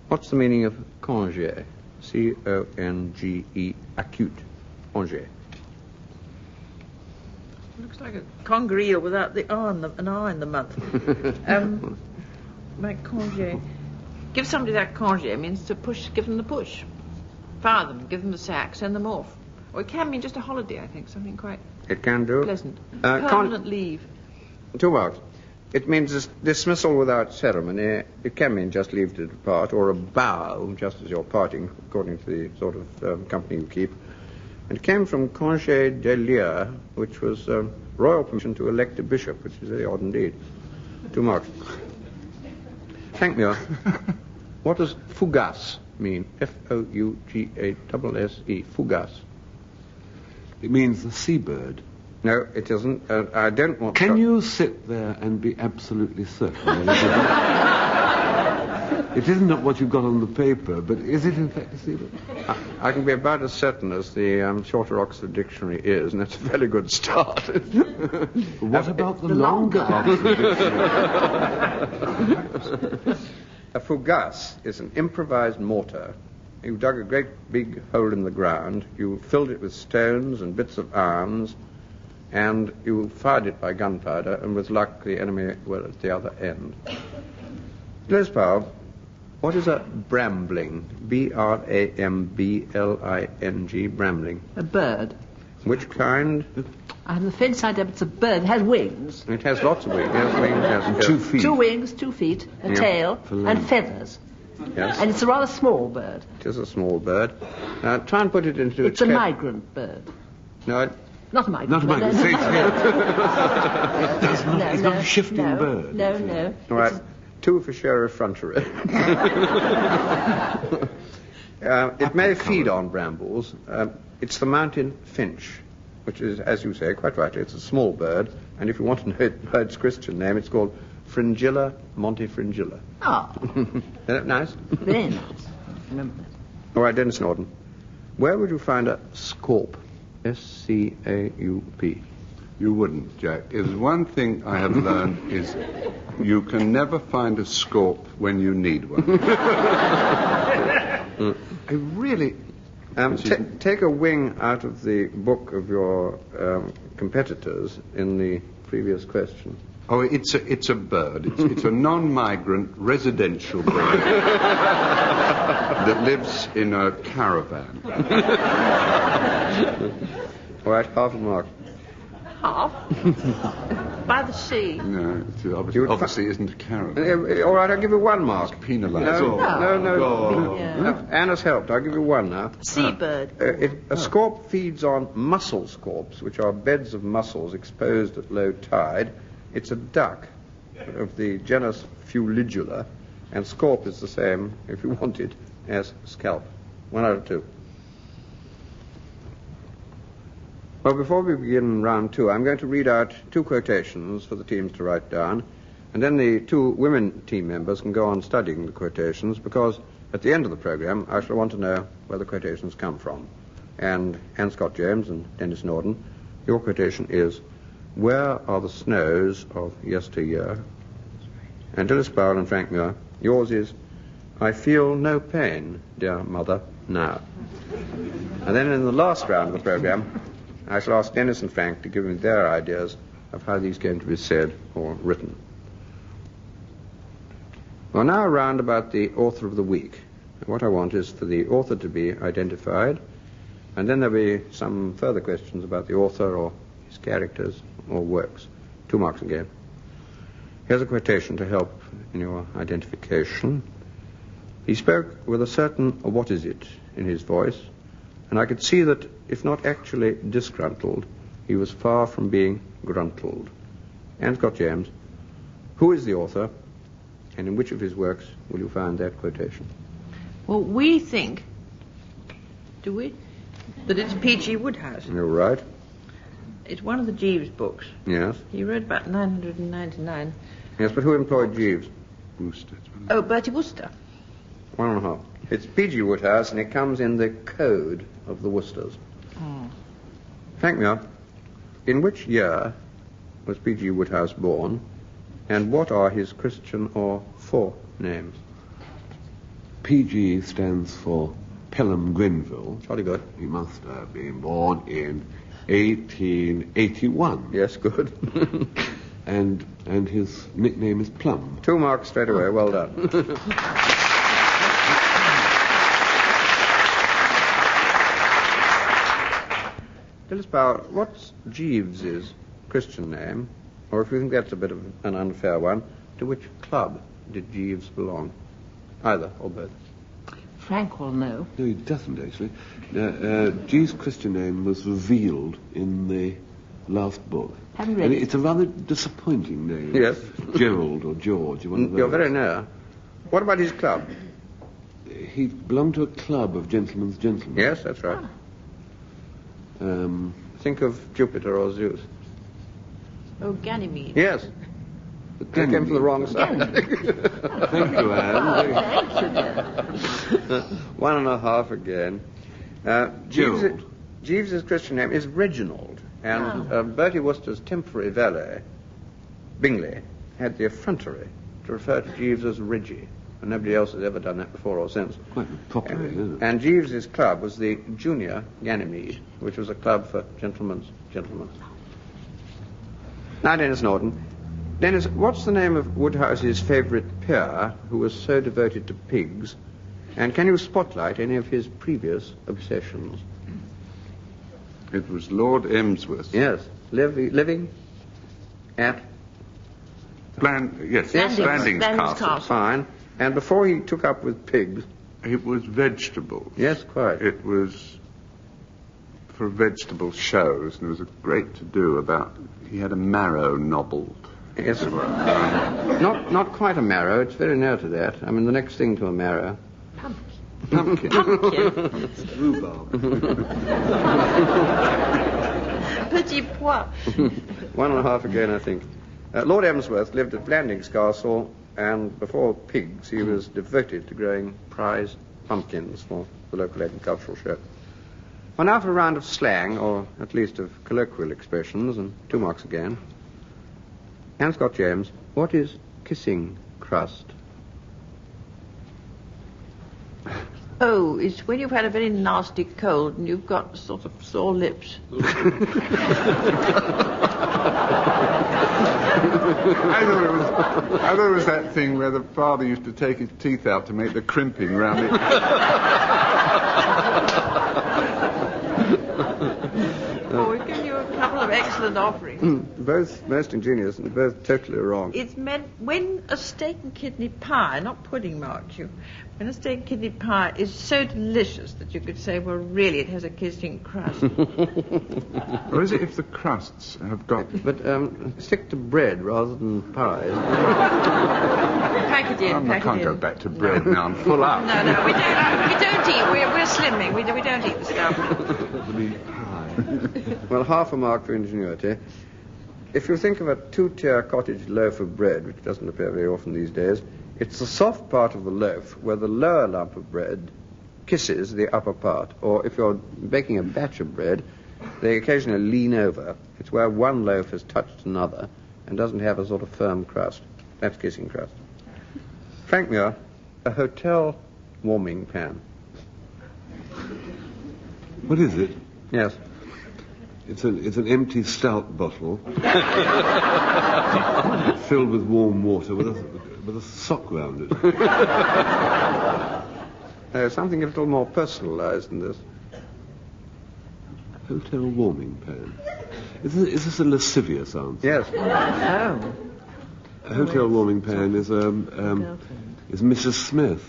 what's the meaning of congé? C-O-N-G-E, acute. Congé. Looks like a conger eel without the R and an R in the mouth. Like congé. Give somebody that congé means to push, give them the push. Fire them, give them the sack, send them off. Or it can mean just a holiday, I think, something quite It can do. pleasant. Permanent leave. 2 marks. It means dismissal without ceremony. It can mean just leave to depart, or a bow, just as you're parting, according to the sort of company you keep. And it came from congé d'élire, which was royal permission to elect a bishop, which is very odd indeed. 2 marks. Frank Muir, what does fugace mean? F-O-U-G-A-S-S-E, fugace. It means the seabird. No, it isn't. I don't want... Can you sit there and be absolutely certain? It isn't what you've got on the paper, but is it in fact a seabird? I can be about as certain as the shorter Oxford Dictionary is, and that's a very good start. What about the longer Oxford Dictionary? A fugace is an improvised mortar. You dug a great big hole in the ground, you filled it with stones and bits of irons, and you fired it by gunpowder, and with luck the enemy were at the other end. Liz Powell, what is a brambling? B-R-A-M-B-L-I-G, brambling. A bird. Which kind? I have the faint idea it's a bird. It has wings. It has lots of wings. It has wings, has 2 feet. 2 wings, 2 feet, a tail, and feathers. Yes. And it's a rather small bird. It is a small bird. Try and put it into It's a migrant bird. No, Not a migrant. Not a migrant. No, It's not a shifting bird. No. all right. 2 for sheer effrontery. It may feed on brambles. It's the mountain finch, which is, as you say, quite rightly, it's a small bird. And if you want to know its Christian name, it's called Fringilla montifringilla. Oh, Isn't that nice? very nice. Remember that. All right, Denis Norden. Where would you find a scaup? S-C-A-U-P. You wouldn't, Jack. If there's one thing I have learned is you can never find a scaup when you need one. I really... take a wing out of the book of your competitors in the previous question. Oh, it's a bird. It's a non-migrant residential bird that lives in a caravan. All right, half a mark. Half? By the sea. No, it obviously isn't a caravan. All right, I'll give you 1 mark. Penalised. No. Anna's helped. I'll give you 1 now. Seabird. A scaup feeds on mussel scaups, which are beds of mussels exposed at low tide. It's a duck of the genus Fuligula, and scaup is the same, if you want it, as scalp. 1 out of 2. Well, before we begin round 2, I'm going to read out 2 quotations for the teams to write down, and then the 2 women team members can go on studying the quotations, because at the end of the programme, I shall want to know where the quotations come from. And Anne Scott James and Denis Norden, your quotation is, "Where are the snows of yesteryear?" And Dilys Powell and Frank Muir, yours is, "I feel no pain, dear mother, now." And then in the last round of the programme, I shall ask Denis and Frank to give me their ideas of how these are going to be said or written. Well, now round about the author of the week. What I want is for the author to be identified, and then there'll be some further questions about the author or his characters or works. 2 marks again. Here's a quotation to help in your identification. He spoke with a certain "what is it" in his voice, and I could see that, if not actually disgruntled, he was far from being gruntled. And Scott James, who is the author, and in which of his works will you find that quotation? Well, we think, do we, that it's P.G. Wodehouse. You're right. It's one of the Jeeves books. Yes. He wrote about 999. Yes, but who employed Jeeves? Worcester. Oh, Bertie Wooster. 1.5. It's P.G. Wodehouse, and it comes in the code of the Woosters. Oh. Frank Muir, in which year was P.G. Wodehouse born, and what are his Christian or forenames? PG stands for Pelham Grenville. Jolly good. He must have been born in 1881. Yes, good. And his nickname is Plum. 2 marks straight away. Well done. Dilys Powell, what's Jeeves's Christian name? Or if you think that's a bit of an unfair one, to which club did Jeeves belong? Either or both. Frank will know. No, he doesn't, actually. G's Christian name was revealed in the last book. Haven't read And it. it's a rather disappointing name. Yes. Gerald or George. One of those. You're very near. What about his club? He belonged to a club of gentlemen's gentlemen. Yes, that's right. Think of Jupiter or Zeus. Oh, Ganymede. Yes. They came from the wrong side. Thank you, Anne. 1.5 again. Gerald. Jeeves's Christian name is Reginald, and Bertie Wooster's temporary valet, Bingley, had the effrontery to refer to Jeeves as Reggie, and nobody else has ever done that before or since. Quite popular, isn't it? And Jeeves's club was the Junior Ganymede, which was a club for gentlemen's gentlemen. Now, Denis Norden. Denis, what's the name of Wodehouse's favourite peer who was so devoted to pigs? And can you spotlight any of his previous obsessions? It was Lord Emsworth. Yes. Living at? Blandings Blandings Castle. Fine. And before he took up with pigs? It was vegetables. Yes, quite. It was for vegetable shows, and there was a great to-do about... He had a marrow nobbled. Yes. Not quite a marrow. It's very near to that. I mean, the next thing to a marrow. Pumpkin. Rhubarb. Petit pois. 1.5 again, I think. Lord Emsworth lived at Blandings Castle, and before pigs, he was devoted to growing prize pumpkins for the local agricultural show. Well, now for a round of slang, or at least of colloquial expressions, and 2 marks again. And Scott James, what is kissing crust? Oh, it's when you've had a very nasty cold and you've got sort of sore lips. I thought it was that thing where the father used to take his teeth out to make the crimping round it. Oh, we've given you a couple of excellent offerings. Both most ingenious and both totally wrong. It's meant when a steak and kidney pie, not pudding, mark you, when a steak and kidney pie is so delicious that you could say, well, really, it has a kissing crust. Or is it if the crusts have got... But stick to bread rather than pies. Pack it in, I can't go back to bread now. I'm full up. No, we don't eat. We're slimming. We don't eat the stuff. Well, 0.5 mark for ingenuity. If you think of a 2-tier cottage loaf of bread, which doesn't appear very often these days, it's the soft part of the loaf where the lower lump of bread kisses the upper part. Or if you're baking a batch of bread, they occasionally lean over. It's where one loaf has touched another and doesn't have a sort of firm crust. That's kissing crust. Frank Muir, a hotel warming pan. What is it? Yes. It's an empty stout bottle filled with warm water with a sock round it. Something a little more personalised than this. Hotel warming pan. Is this a lascivious answer? Yes. Oh. A hotel warming pan is Mrs. Smith.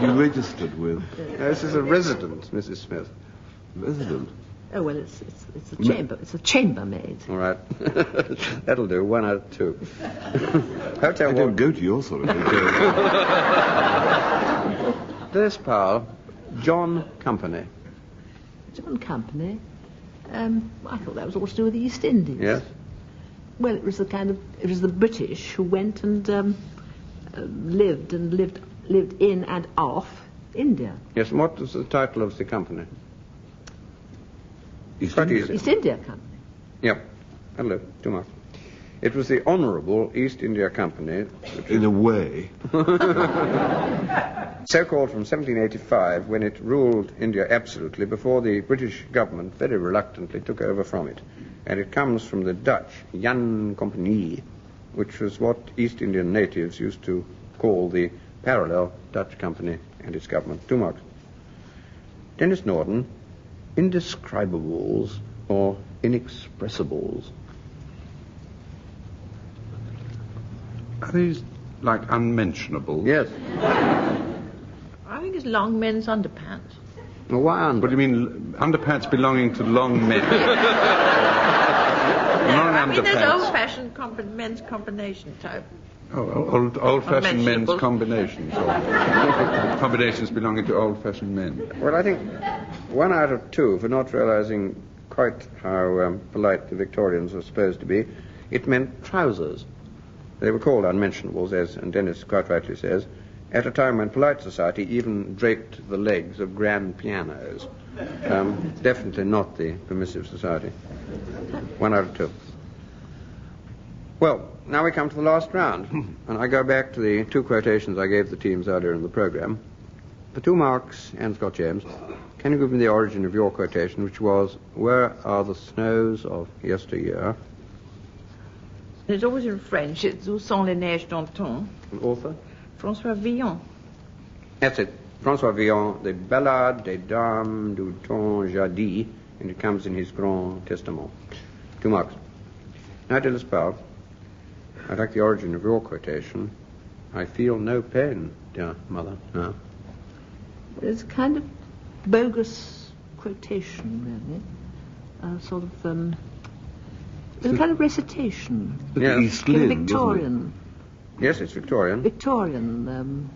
you registered with. No, this is a resident, Mrs. Smith. Resident? Oh, well, it's a chamber. It's a chambermaid. All right. That'll do. 1 out of 2. Hotel I don't go to your sort of hotel. This Powell, John Company. John Company? I thought that was all to do with the East Indies. Yes? Well, it was the British who went and lived in and off India. Yes, and what was the title of the company? East Quite India. easy. East India Company. Yep. Hello, 2 marks. It was the Honourable East India Company. In a way. So-called from 1785, when it ruled India absolutely, before the British government very reluctantly took over from it. And it comes from the Dutch, Jan Compagnie, which was what East Indian natives used to call the parallel Dutch company and its government. 2 marks. Denis Norden, indescribables or inexpressibles. Are these like unmentionable? Yes. I think it's long men's underpants. Well, why What do you mean, underpants belonging to long men? I mean, there's old-fashioned men's combination type. Oh, old-fashioned men's Unmentionable. combinations, or combinations belonging to old-fashioned men. Well, I think 1 out of 2 for not realizing quite how polite the Victorians were supposed to be. It meant trousers. They were called unmentionables, as Dennis quite rightly says, at a time when polite society even draped the legs of grand pianos. Definitely not the permissive society. 1 out of 2. Well, now we come to the last round, and I go back to the 2 quotations I gave the teams earlier in the program. For 2 marks, and Scott James, can you give me the origin of your quotation, which was, "Where are the snows of yesteryear?" It's always in French. It's Où sont les neiges d'antan? An author? François Villon. That's it. François Villon, the Ballade des Dames du Temps Jadis, and it comes in his Grand Testament. 2 marks. Now, Dilys Powell, I'd like the origin of your quotation. "I feel no pain, dear mother." No. It's a kind of bogus quotation, really. Sort of, it's a kind of recitation. Yes. East Kind of Lynne, Victorian. Yes, it's Victorian. Victorian.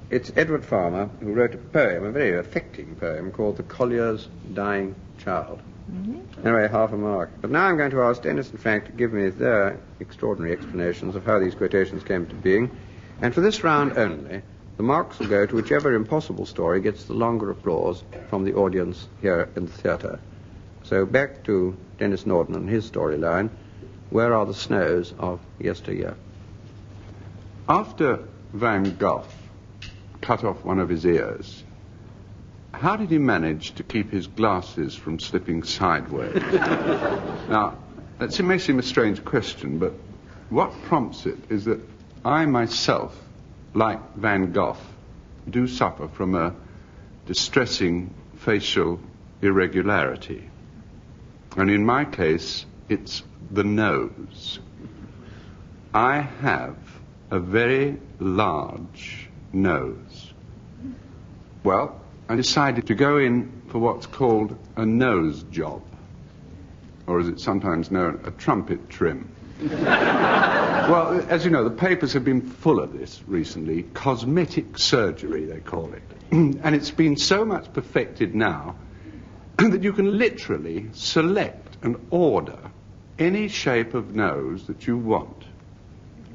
It's Edward Farmer who wrote a poem, a very affecting poem, called "The Collier's Dying Child." Anyway, half a mark. But now I'm going to ask Dennis and Frank to give me their extraordinary explanations of how these quotations came to being. And for this round only, the marks will go to whichever impossible story gets the longer applause from the audience here in the theatre. So back to Denis Norden and his storyline. Where are the snows of yesteryear? After Van Gogh cut off one of his ears, how did he manage to keep his glasses from slipping sideways? Now, that may seem a strange question, but what prompts it is that I myself, like Van Gogh, do suffer from a distressing facial irregularity. And in my case, it's the nose. I have a very large nose. Well, I decided to go in for what's called a nose job, or as it's sometimes known, a trumpet trim. Well, as you know, the papers have been full of this recently. Cosmetic surgery, they call it. And it's been so much perfected now that you can literally select and order any shape of nose that you want.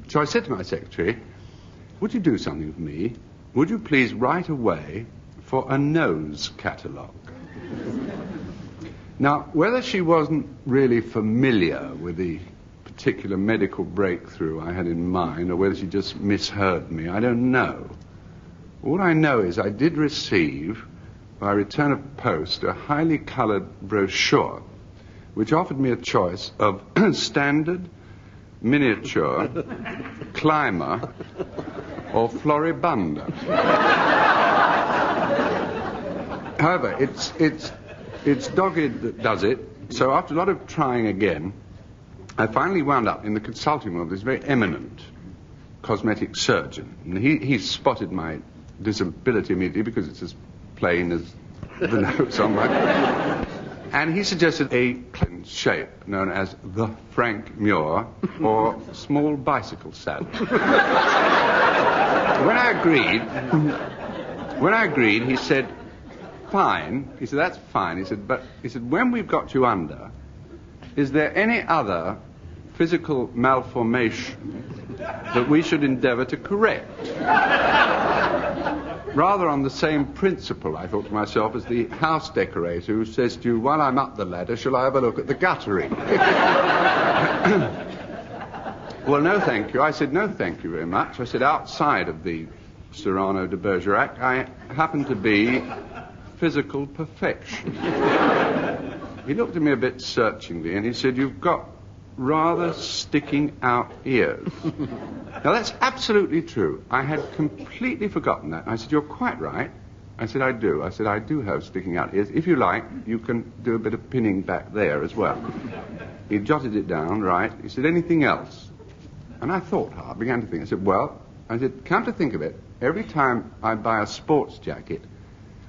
So I said to my secretary, "Would you do something for me? Would you please write away for a nose catalogue?" Now, whether she wasn't really familiar with the particular medical breakthrough I had in mind, or whether she just misheard me, I don't know. All I know is I did receive, by return of post, a highly coloured brochure which offered me a choice of standard, miniature, climber, or floribunda. However, it's dogged that does it. So after a lot of trying again, I finally wound up in the consulting room of this very eminent cosmetic surgeon. And he spotted my disability immediately because it's as plain as the notes on my... And he suggested a clean shape known as the Frank Muir or small bicycle saddle. When I agreed, he said, fine. He said, that's fine. He said, but when we've got you under, is there any other physical malformation that we should endeavour to correct? Rather on the same principle, I thought to myself, as the house decorator who says to you, while I'm up the ladder, shall I have a look at the guttering? Well, no, thank you. I said, no, thank you very much. I said, outside of the Cyrano de Bergerac, I happen to be physical perfection. He looked at me a bit searchingly, and he said, you've got rather sticking out ears. Now, that's absolutely true. I had completely forgotten that. I said, you're quite right. I said, I do. I said, I do have sticking out ears. If you like, you can do a bit of pinning back there as well. He jotted it down, right. He said, anything else? And I thought hard, began to think. I said, well, come to think of it, every time I buy a sports jacket,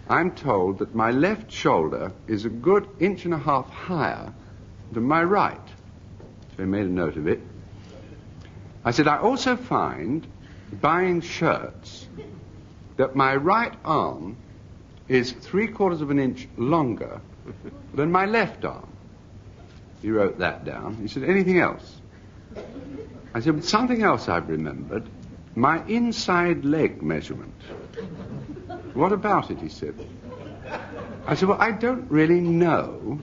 I'm told that my left shoulder is a good 1.5 inches higher than my right. So I made a note of it. I said, I also find, buying shirts, that my right arm is 3/4 of an inch longer than my left arm. He wrote that down. He said, anything else? I said, something else I've remembered, my inside leg measurement. What about it, he said. I said, well, I don't really know,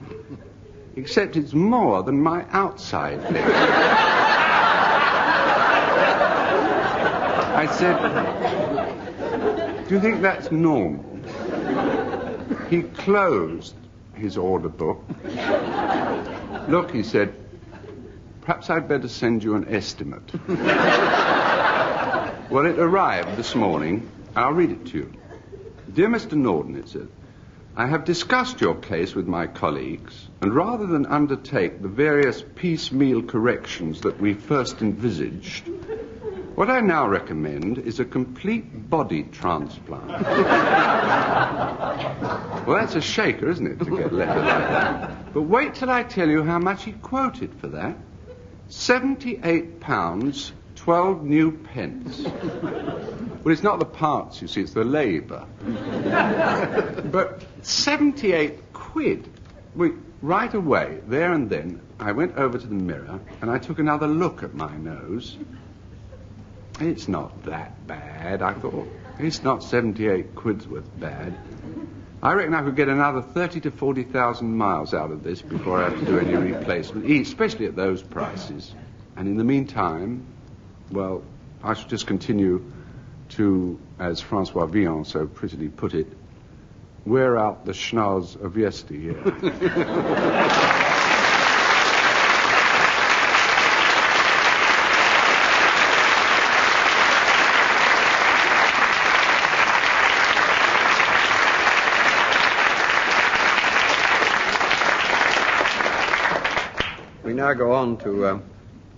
except it's more than my outside leg. I said, do you think that's normal? He closed his order book. Look, he said, perhaps I'd better send you an estimate. Well, it arrived this morning. I'll read it to you. Dear Mr. Norden, it said, I have discussed your case with my colleagues, and rather than undertake the various piecemeal corrections that we first envisaged, what I now recommend is a complete body transplant. Well, that's a shaker, isn't it, to get a letter like that? But wait till I tell you how much he quoted for that. £78, 12 new pence. Well, it's not the parts, you see, it's the labour. But 78 quid. Right away, there and then, I went over to the mirror and I took another look at my nose. It's not that bad, I thought. It's not 78 quid's worth bad. I reckon I could get another 30 to 40,000 miles out of this before I have to do any replacement, especially at those prices. And in the meantime, well, I shall just continue to, as Francois Villon so prettily put it, wear out the schnoz of yesteryear. We now go on to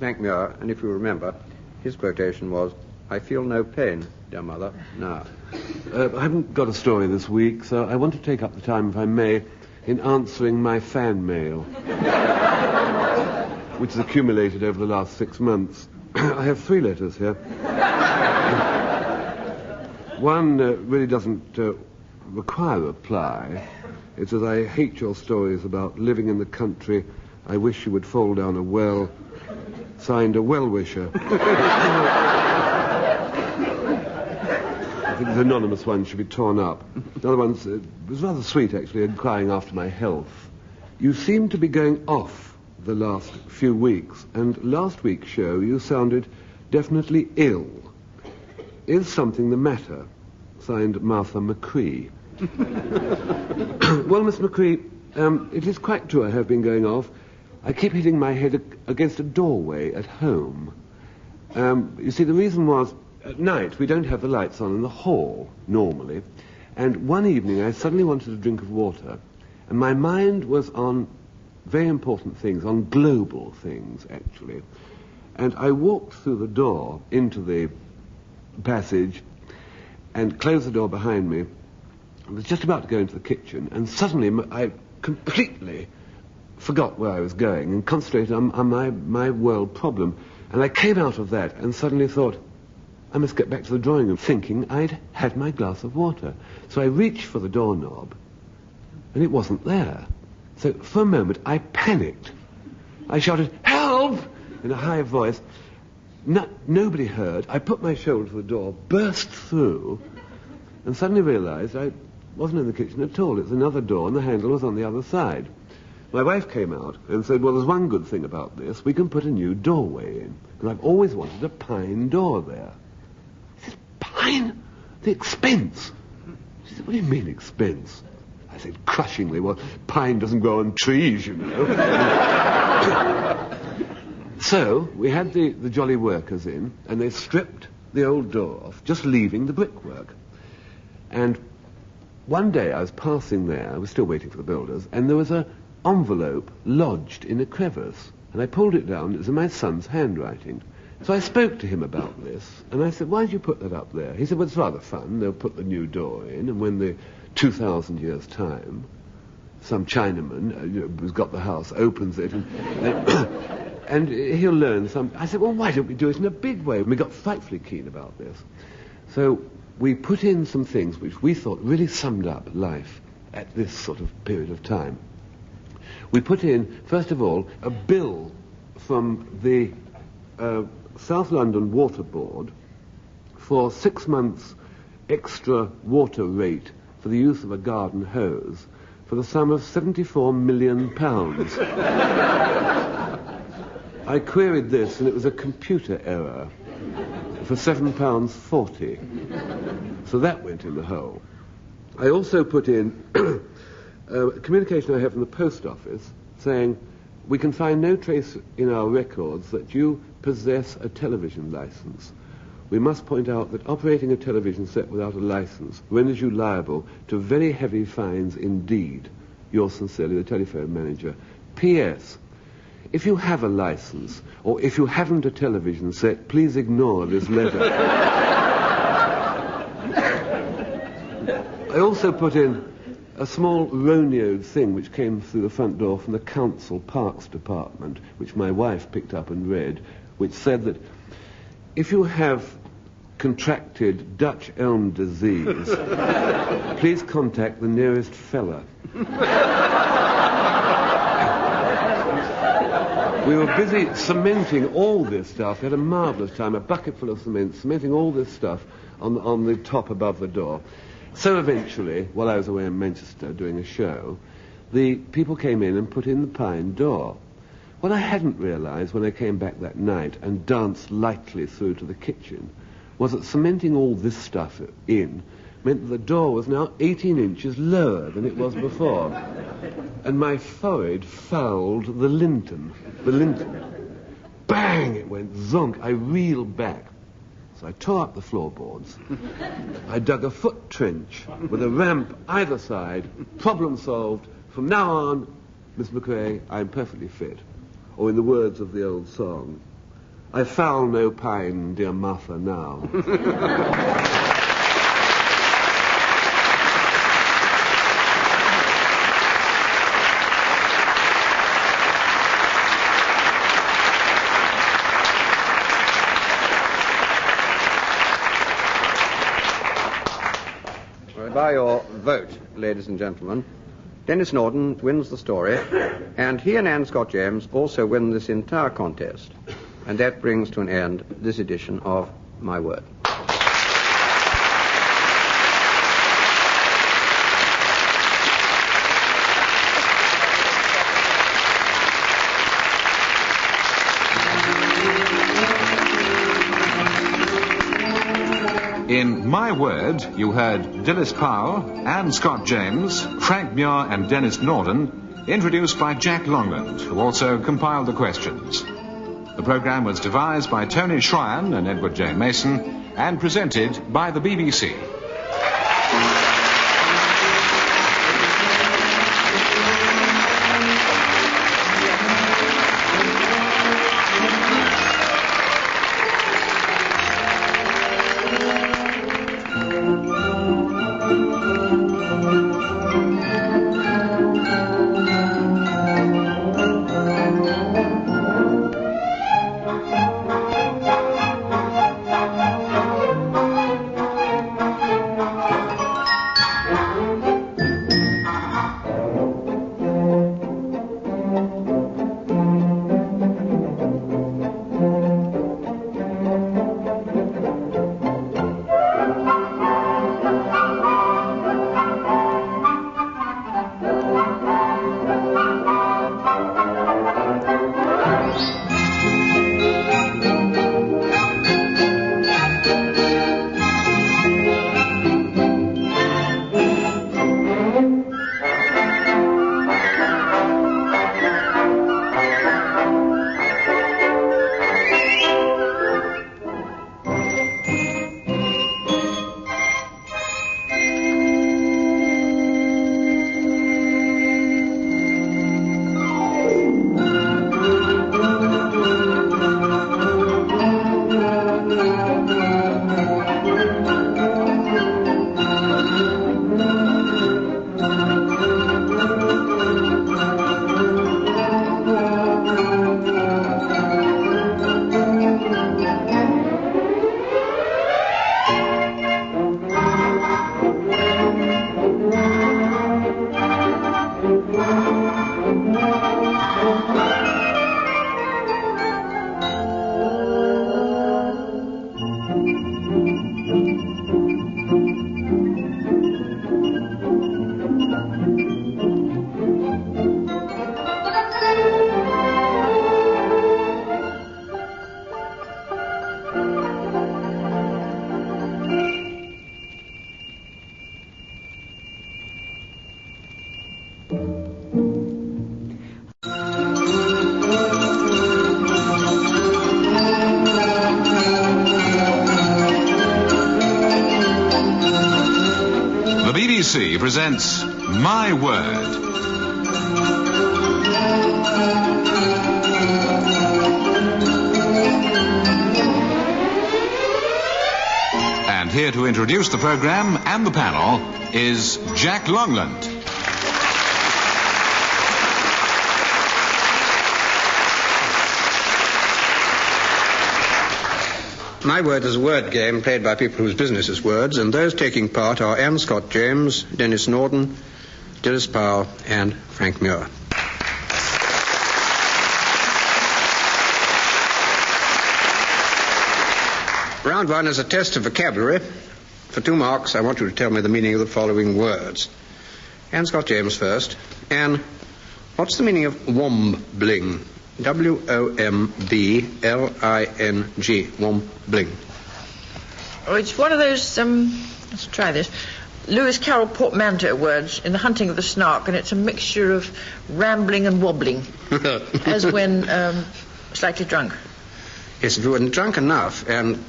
Frank Muir, and if you remember, his quotation was, I feel no pain, dear mother, now. I haven't got a story this week, so I want to take up the time, if I may, in answering my fan mail, which has accumulated over the last 6 months. I have 3 letters here. One really doesn't require a reply. It says, I hate your stories about living in the country. I wish you would fall down a well. Signed, a well-wisher. I think the anonymous one should be torn up. The other one was rather sweet, actually, inquiring after my health. You seem to be going off the last few weeks, and last week's show you sounded definitely ill. Is something the matter? Signed, Martha McCree. Well, Miss McCree, it is quite true I have been going off. I keep hitting my head against a doorway at home. You see, the reason was, at night we don't have the lights on in the hall, normally, and one evening I suddenly wanted a drink of water, and my mind was on very important things, on global things, actually. And I walked through the door into the passage and closed the door behind me. I was just about to go into the kitchen, and suddenly I completely forgot where I was going and concentrated on my world problem. And I came out of that and suddenly thought, I must get back to the drawing room, thinking I'd had my glass of water. So I reached for the doorknob, and it wasn't there. So for a moment, I panicked. I shouted, "Help!" in a high voice. Nobody heard. I put my shoulder to the door, burst through, and suddenly realized I wasn't in the kitchen at all. It was another door, and the handle was on the other side. My wife came out and said, well, there's one good thing about this. We can put a new doorway in, because I've always wanted a pine door there. I said, pine? The expense? She said, what do you mean expense? I said crushingly, well, pine doesn't grow on trees, you know. So we had the jolly workers in, and they stripped the old door off, just leaving the brickwork. And one day I was passing there, I was still waiting for the builders, and there was an envelope lodged in a crevice. And I pulled it down, it was in my son's handwriting. So I spoke to him about this, and I said, why did you put that up there? He said, well, it's rather fun. They'll put the new door in, and when the 2,000 years' time, some Chinaman who's got the house opens it, and he'll learn some... I said, well, why don't we do it in a big way? And we got frightfully keen about this. So we put in some things which we thought really summed up life at this sort of period of time. We put in, first of all, a bill from the South London Water Board for 6 months extra water rate for the use of a garden hose for the sum of £74 million. I queried this, and it was a computer error for £7.40. So that went in the hole. I also put in a communication I have from the post office saying, we can find no trace in our records that you possess a television license. We must point out that operating a television set without a license renders you liable to very heavy fines indeed. Yours sincerely, the telephone manager. P.S. If you have a license, or if you haven't a television set, please ignore this letter. I also put in a small Ronioed thing which came through the front door from the Council Parks Department, which my wife picked up and read, which said that if you have contracted Dutch elm disease, please contact the nearest fella. We were busy cementing all this stuff. We had a marvellous time, a bucket full of cement, cementing all this stuff on the top above the door. So eventually, while I was away in Manchester doing a show, the people came in and put in the pine door. What I hadn't realised when I came back that night and danced lightly through to the kitchen was that cementing all this stuff in meant that the door was now 18 inches lower than it was before. And my forehead fouled the linton. Bang! It went zonk. I reeled back. So I tore up the floorboards. I dug a foot trench with a ramp either side. Problem solved. From now on, Miss McRae, I'm perfectly fit. Or in the words of the old song, I foul no pine, dear Martha, now. By your vote, ladies and gentlemen, Denis Norden wins the story, and he and Anne Scott James also win this entire contest. And that brings to an end this edition of My Word. In My Word, you heard Dilys Powell, Anne Scott James, Frank Muir and Denis Norden, introduced by Jack Longland, who also compiled the questions. The programme was devised by Tony Schreien and Edward J. Mason, and presented by the BBC. BBC presents My Word. And here to introduce the programme and the panel is Jack Longland. My Word is a word game played by people whose business is words, and those taking part are Anne Scott James, Denis Norden, Dilys Powell, and Frank Muir. Round one is a test of vocabulary. For 2 marks, I want you to tell me the meaning of the following words. Anne Scott James first. Anne, what's the meaning of wombling? W-O-M-B-L-I-N-G. Wombling. Oh, it's one of those, let's try this, Lewis Carroll portmanteau words in The Hunting of the Snark, and it's a mixture of rambling and wobbling, as when slightly drunk. Yes, if you were drunk enough and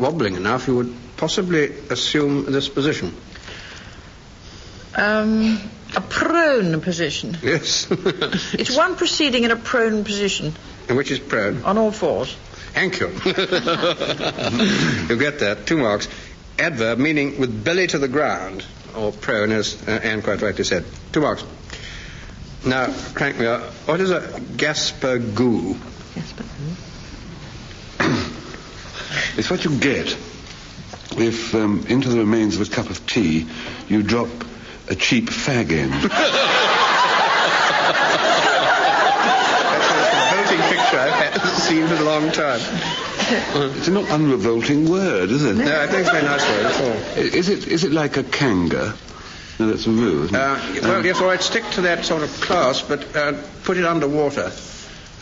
wobbling enough, you would possibly assume this position. A prone position. Yes. It's one proceeding in a prone position. And which is prone? On all fours. Thank you. You get that. 2 marks. Adverb meaning with belly to the ground, or prone, as Anne quite rightly said. 2 marks. Now, Frank Muir, what is a gaspergoo? Gaspergoo? It's what you get if into the remains of a cup of tea you drop a cheap fag end. That's a revolting picture I've seen for a long time. It's a not unrevolting word, is it? No, I think it's a very nice word at all. Is it like a kanga? No, that's a roo, isn't it? Well, yes, all right, stick to that sort of class, but put it underwater.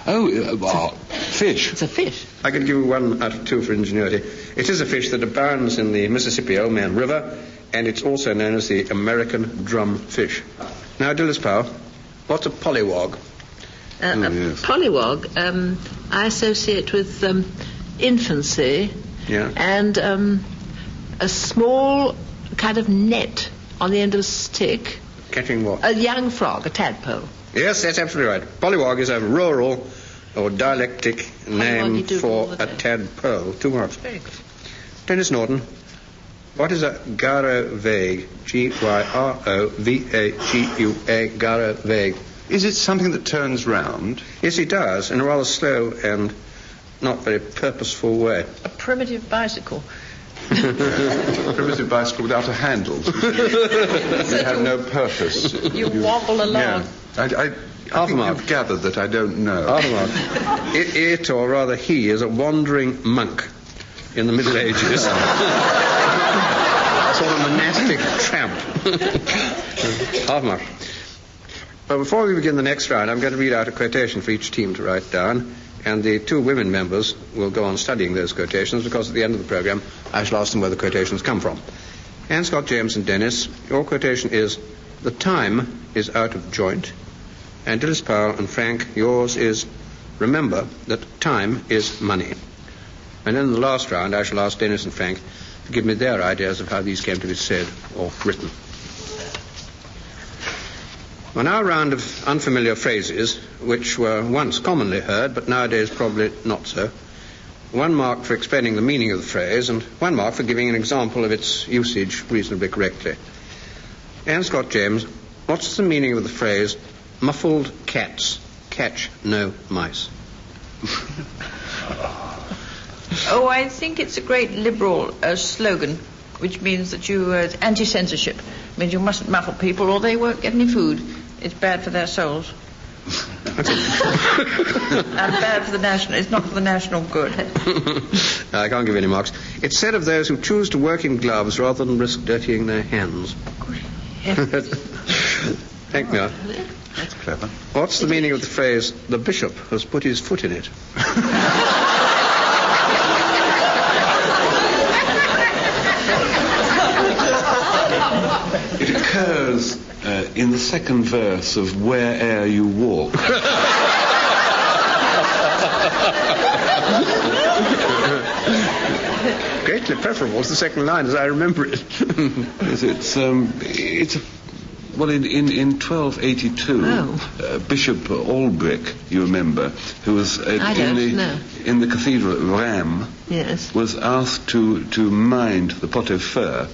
Oh, fish. It's a fish. I could give you 1 out of 2 for ingenuity. It is a fish that abounds in the Mississippi Old Man River, and it's also known as the American drumfish. Now, Dilys Powell, what's a pollywog? Yes. Pollywog, I associate with infancy, yeah, and a small kind of net on the end of a stick. Catching what? A young frog, a tadpole. Yes, that's absolutely right. Pollywog is a rural or dialectic name for a tadpole. 2 marks. Very good. Denis Norden, what is a gyrovag? G-Y-R-O-V-A-G-U-A, gyrovag. Is it something that turns round? Yes, it does, in a rather slow and not very purposeful way. A primitive bicycle. A primitive bicycle without a handle. It had no purpose. You wobble along. Yeah. I think you've gathered that I don't know. It, or rather he, is a wandering monk in the Middle Ages. A sort of monastic tramp. Half mark. Well, before we begin the next round, I'm going to read out a quotation for each team to write down, and the 2 women members will go on studying those quotations, because at the end of the programme I shall ask them where the quotations come from. Anne Scott James and Denis, your quotation is, "The time is out of joint." And Dilys Powell and Frank, yours is, "Remember that time is money." And in the last round I shall ask Denis and Frank to give me their ideas of how these came to be said or written. On our round of unfamiliar phrases, which were once commonly heard, but nowadays probably not so, 1 mark for explaining the meaning of the phrase, and 1 mark for giving an example of its usage reasonably correctly. Anne Scott James, what's the meaning of the phrase, "Muffled cats catch no mice"? Oh, I think it's a great liberal slogan, which means that you anti-censorship. It means you mustn't muffle people or they won't get any food. It's bad for their souls. And bad for the national. It's not for the national good. I can't give any marks. It's said of those who choose to work in gloves rather than risk dirtying their hands. Thank me. That's clever. What's the meaning of the phrase, the bishop has put his foot in it? It occurs in the second verse of Where'er You Walk. Greatly preferable to the second line, as I remember it. Yes, well, in 1282, Bishop Albrick, you remember, who was in the cathedral at Rheims, Yes. was asked to mind the pot au feu.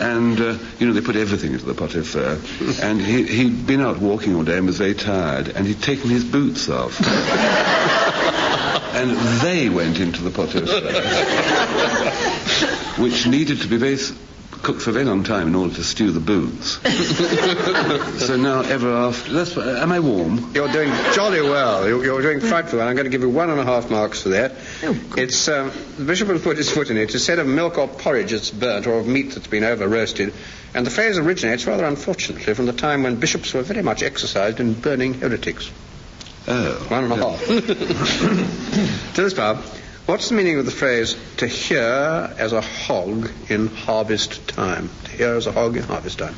And, they put everything into the pot au feu. And he'd been out walking all day and was very tired, and he'd taken his boots off. And they went into the pot au feu, which needed to be cooked for a very long time in order to stew the boots. So now, ever after... am I warm? You're doing jolly well. You're doing frightfully well. I'm going to give you 1.5 marks for that. Oh, it's the bishop has put his foot in it. It's said of milk or porridge that's burnt, or of meat that's been over-roasted. And the phrase originates, rather unfortunately, from the time when bishops were very much exercised in burning heretics. Oh. 1.5. To this Bob, what's the meaning of the phrase, to hear as a hog in harvest time? To hear as a hog in harvest time.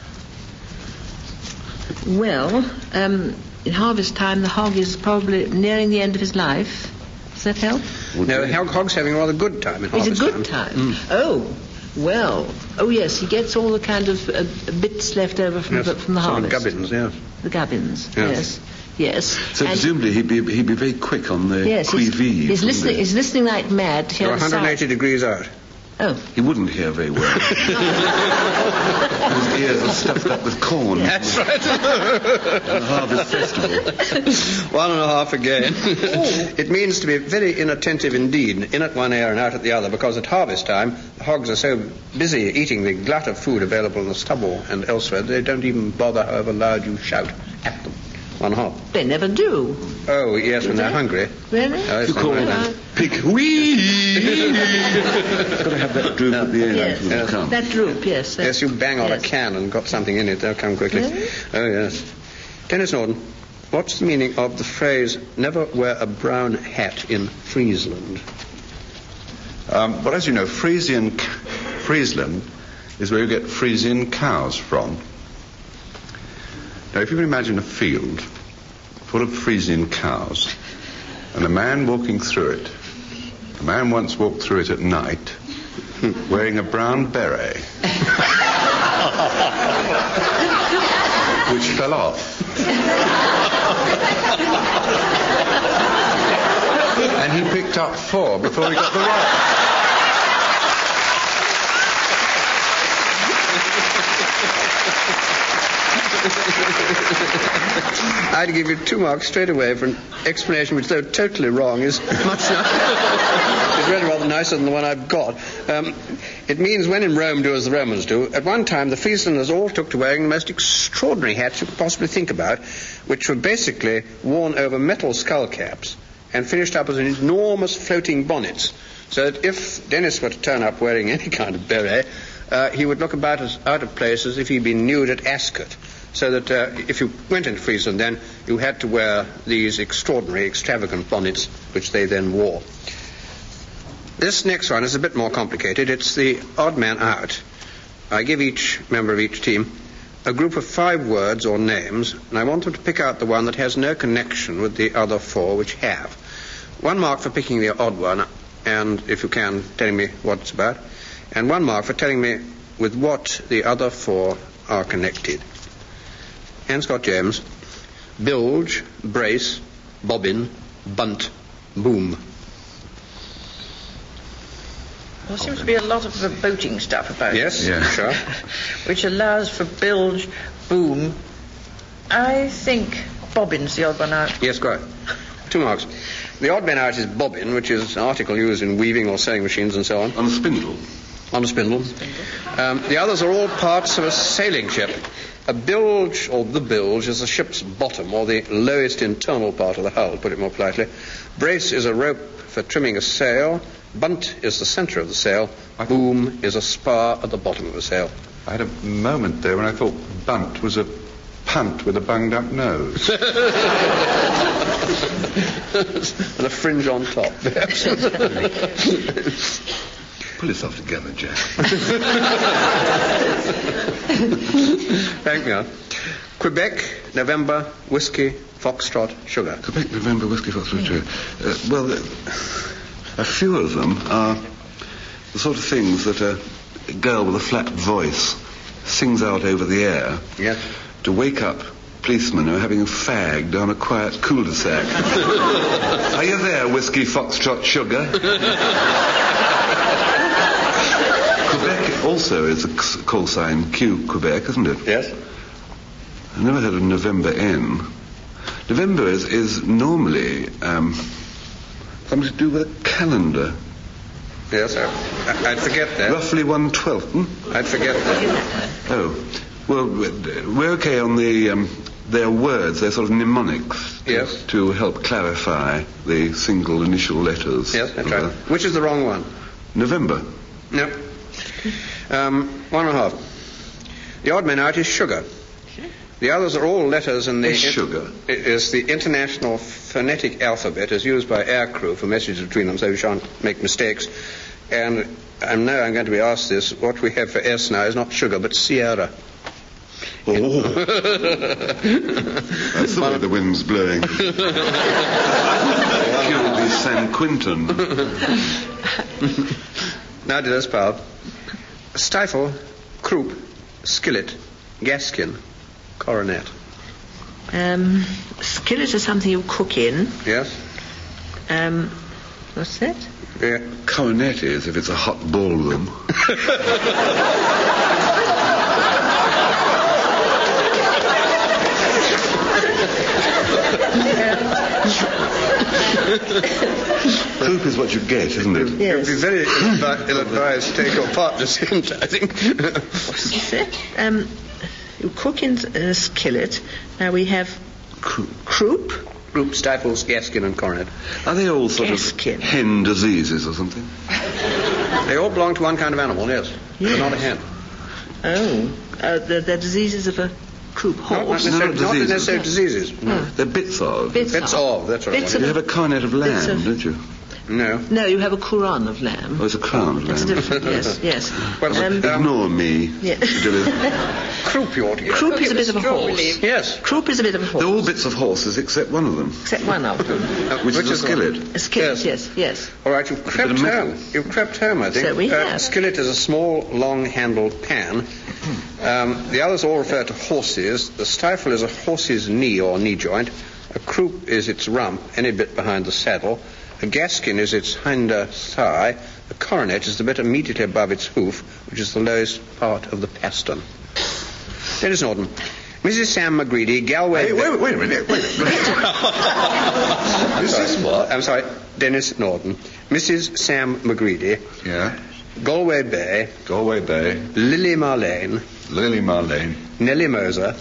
Well, in harvest time, the hog is probably nearing the end of his life. Does that help? No, the hog's having a rather good time in harvest time. It's a good time. Oh, well. Oh, yes, he gets all the kind of bits left over from the harvest. Gubbins, yes. The gubbins, yes. Yes. So presumably he'd be very quick on the qui vive. He's listening like mad. You're 180 degrees out. Oh. He wouldn't hear very well. His ears are stuffed up with corn. That's right. The harvest festival. 1.5 again. It means to be very inattentive indeed, in at one ear and out at the other, because at harvest time, the hogs are so busy eating the glut of food available in the stubble and elsewhere, they don't even bother however loud you shout at them. 1.5. They never do. Oh, yes, when they're hungry. Really? You call it pig-wee! It's got to have that droop at the end. Yes, that droop, yes. Yes, you bang on a can and got something in it, they'll come quickly. Really? Oh, yes. Denis Norden, what's the meaning of the phrase, never wear a brown hat in Friesland? Well, as you know, Friesland is where you get Frisian cows from. Now, if you can imagine a field full of Frisian cows and a man walking through it. A man once walked through it at night wearing a brown beret which fell off. And he picked up 4 before he got the right. I'd give you 2 marks straight away for an explanation which, though totally wrong, is much it's really rather nicer than the one I've got. It means when in Rome do as the Romans do. At one time, the Frieslanders all took to wearing the most extraordinary hats you could possibly think about, which were basically worn over metal skull caps and finished up as enormous floating bonnets, so that if Denis were to turn up wearing any kind of beret, he would look about as out of place as if he'd been nude at Ascot. So that if you went into Friesland then, you had to wear these extraordinary, extravagant bonnets, which they then wore. This next one is a bit more complicated. It's the odd man out. I give each member of each team a group of 5 words or names, and I want them to pick out the one that has no connection with the other 4 which have. 1 mark for picking the odd one, and if you can, telling me what it's about, and 1 mark for telling me with what the other 4 are connected. Anne Scott James, bilge, brace, bobbin, bunt, boom. There seems to be a lot of boating stuff about it. Yes, yeah. Sure. Which allows for bilge, boom. I think bobbin's the odd one out. Yes, quite. 2 marks. The odd man out is bobbin, which is an article used in weaving or sewing machines and so on. On a spindle. On a spindle. The others are all parts of a sailing ship. A bilge, or the bilge, is the ship's bottom, or the lowest internal part of the hull, put it more politely. Brace is a rope for trimming a sail. Bunt is the centre of the sail. Boom is a spar at the bottom of the sail. I had a moment there when I thought bunt was a punt with a bunged-up nose. And a fringe on top. Pull yourself together, Jack. Frank Muir. Quebec, November, whiskey, foxtrot, sugar. Quebec, November, whiskey, foxtrot, sugar. Well, a few of them are the sort of things that a girl with a flat voice sings out over the air. Yes. To wake up policemen who are having a fag down a quiet cul-de-sac. Are you there, whiskey, foxtrot, sugar? Quebec also is a call sign Q, Quebec, isn't it? Yes. I've never heard of November N. November is normally something to do with a calendar. Yes, I'd forget that. Roughly 1/12. I'd forget that. Oh. Well, we're okay on their words. They're sort of mnemonics Yes. to help clarify the single initial letters. Yes, that's right. Which is the wrong one? November. No. 1.5. The odd man out is sugar. The others are all letters in the... Sugar? It is the international phonetic alphabet as used by aircrew for messages between them, so we shan't make mistakes. And I know I'm going to be asked this. What we have for S now is not sugar, but Sierra. Oh. That's the way the wind's blowing. Killed the San Quentin. Now to this, Powell. Stifle, croup, skillet, gaskin, coronet. Skillet is something you cook in. Yes? What's that? Yeah. Coronet is if it's a hot ballroom. Croup is what you get, isn't it? It would be very ill-advised to take your partner's hint, I think. What's that? You cook in a skillet. Now we have croup. Croup, stifles, gaskin, and coronet. Are they all sort Gaskin. of hen diseases or something? They all belong to one kind of animal, yes. But not a hen. Oh. The diseases of a croup horse. Not necessarily diseases. No. They're bits of. Bits of, that's right. You have a cornet of lamb, don't you? No. No, you have a couron of lamb. Oh, it's a crown of That's lamb. different, yes. Well, Ignore me. Yeah. croup you ought to get. Croup is a bit of a horse. Yes. Croup is a bit of a horse. They're all bits of horses except one of them. Except one of them. Which is a skillet. A skillet, yes. All right, you've crept home. You've crept home, I think. So we have. Skillet is a small, long-handled pan. The others all refer to horses. The stifle is a horse's knee or knee joint. A croup is its rump, any bit behind the saddle. A gaskin is its hinder thigh. A coronet is the bit immediately above its hoof, which is the lowest part of the pastern. Denis Norden. Mrs. Sam McGreedy, Galway... Wait a minute. Mrs. what? I'm sorry, Denis Norden. Mrs. Sam McGreedy. Yeah. Galway Bay. Lily Marlane. Nellie Moser.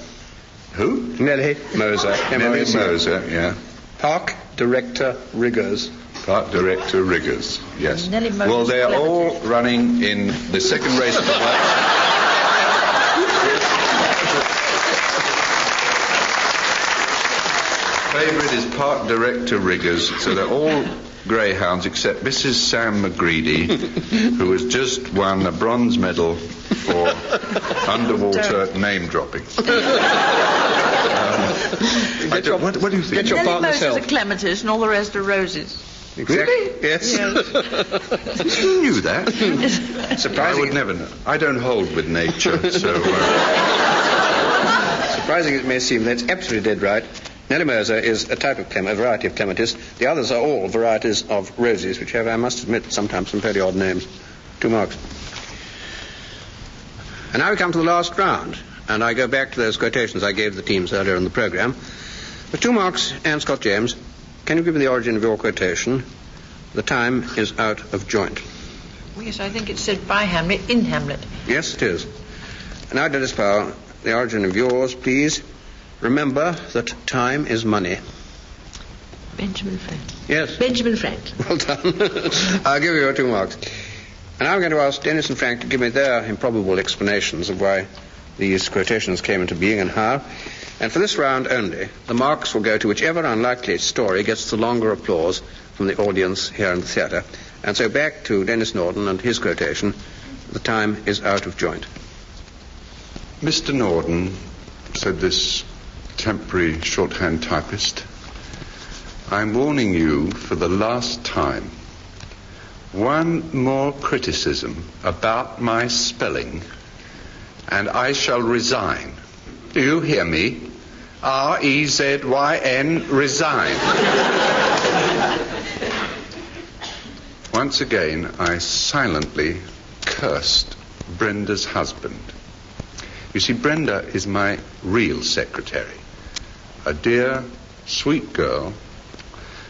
Who? Nellie Moser. Nellie Moser, yeah. Park Director Riggers. Yes. Nellie Moser's Well, they're clever. all running in the second race of the Favourite is Park Director Riggers, so they're all greyhounds except Mrs. Sam McGreedy, who has just won a bronze medal for underwater name dropping. What do you think? Get your Nellie partner's Moser's help. a clematis and all the rest are roses. Exactly. Yes. You knew that? I Surprising. would never know. I don't hold with nature, so... Surprising it may seem, that's absolutely dead right. Nellie Moser is a type of a variety of clematis. The others are all varieties of roses, which have, I must admit, sometimes some fairly odd names. 2 marks. And now we come to the last round, and I go back to those quotations I gave the teams earlier in the programme. With 2 marks, and Scott James, can you give me the origin of your quotation? The time is out of joint. Yes, I think it said by Hamlet, in Hamlet. Yes, it is. Now, Dennis Powell, the origin of yours, please. Remember that time is money. Benjamin Frank. Yes. Benjamin Frank. Well done. I'll give you your 2 marks. And I'm going to ask Denis and Frank to give me their improbable explanations of why these quotations came into being and how. And for this round only, the marks will go to whichever unlikely story gets the longer applause from the audience here in the theatre. And so back to Denis Norden and his quotation. The time is out of joint. Mr. Norden, said this temporary shorthand typist, I'm warning you for the last time. One more criticism about my spelling, and I shall resign. Do you hear me? R-E-Z-Y-N, resign. Once again, I silently cursed Brenda's husband. You see, Brenda is my real secretary. A dear, sweet girl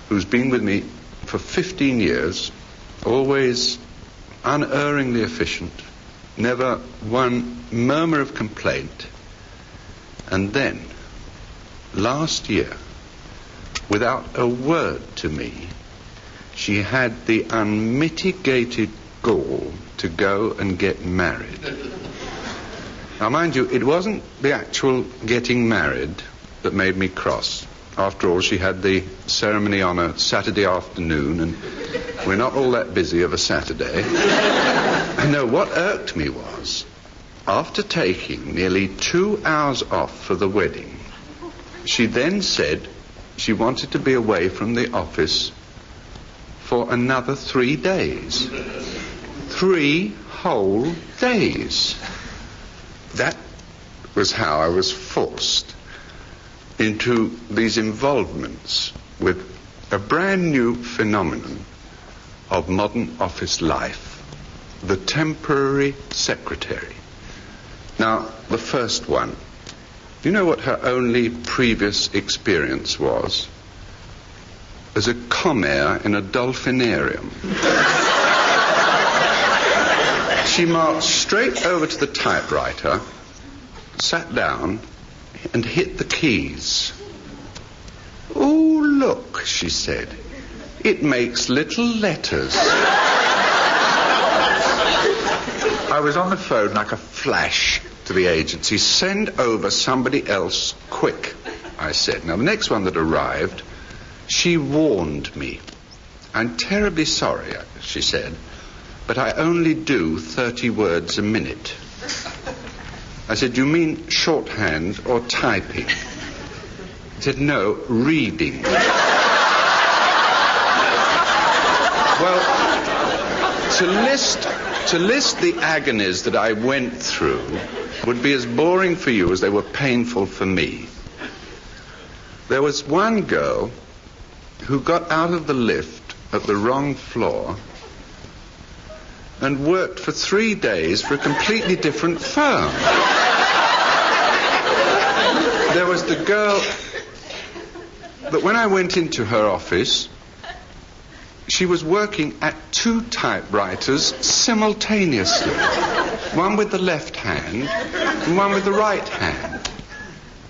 who's been with me for 15 years, always unerringly efficient, never one murmur of complaint. And then, last year, without a word to me, she had the unmitigated gall to go and get married. Now, mind you, it wasn't the actual getting married that made me cross. After all, she had the ceremony on a Saturday afternoon, and we're not all that busy of a Saturday. No, what irked me was, after taking nearly 2 hours off for the wedding, she then said she wanted to be away from the office for another 3 days. 3 whole days. That was how I was forced into these involvements with a brand new phenomenon of modern office life, the temporary secretary. Now, the first one. Do you know what her only previous experience was? As a commare in a dolphinarium. She marched straight over to the typewriter, sat down, and hit the keys. Oh, look, she said. It makes little letters. I was on the phone like a flash to the agency. Send over somebody else quick, I said. Now, the next one that arrived, she warned me. I'm terribly sorry, she said, but I only do 30 words a minute. I said, you mean shorthand or typing? He said, no, reading. Well, to list the agonies that I went through would be as boring for you as they were painful for me. There was one girl who got out of the lift at the wrong floor and worked for 3 days for a completely different firm. There was the girl that when I went into her office, she was working at 2 typewriters simultaneously. One with the left hand and one with the right hand.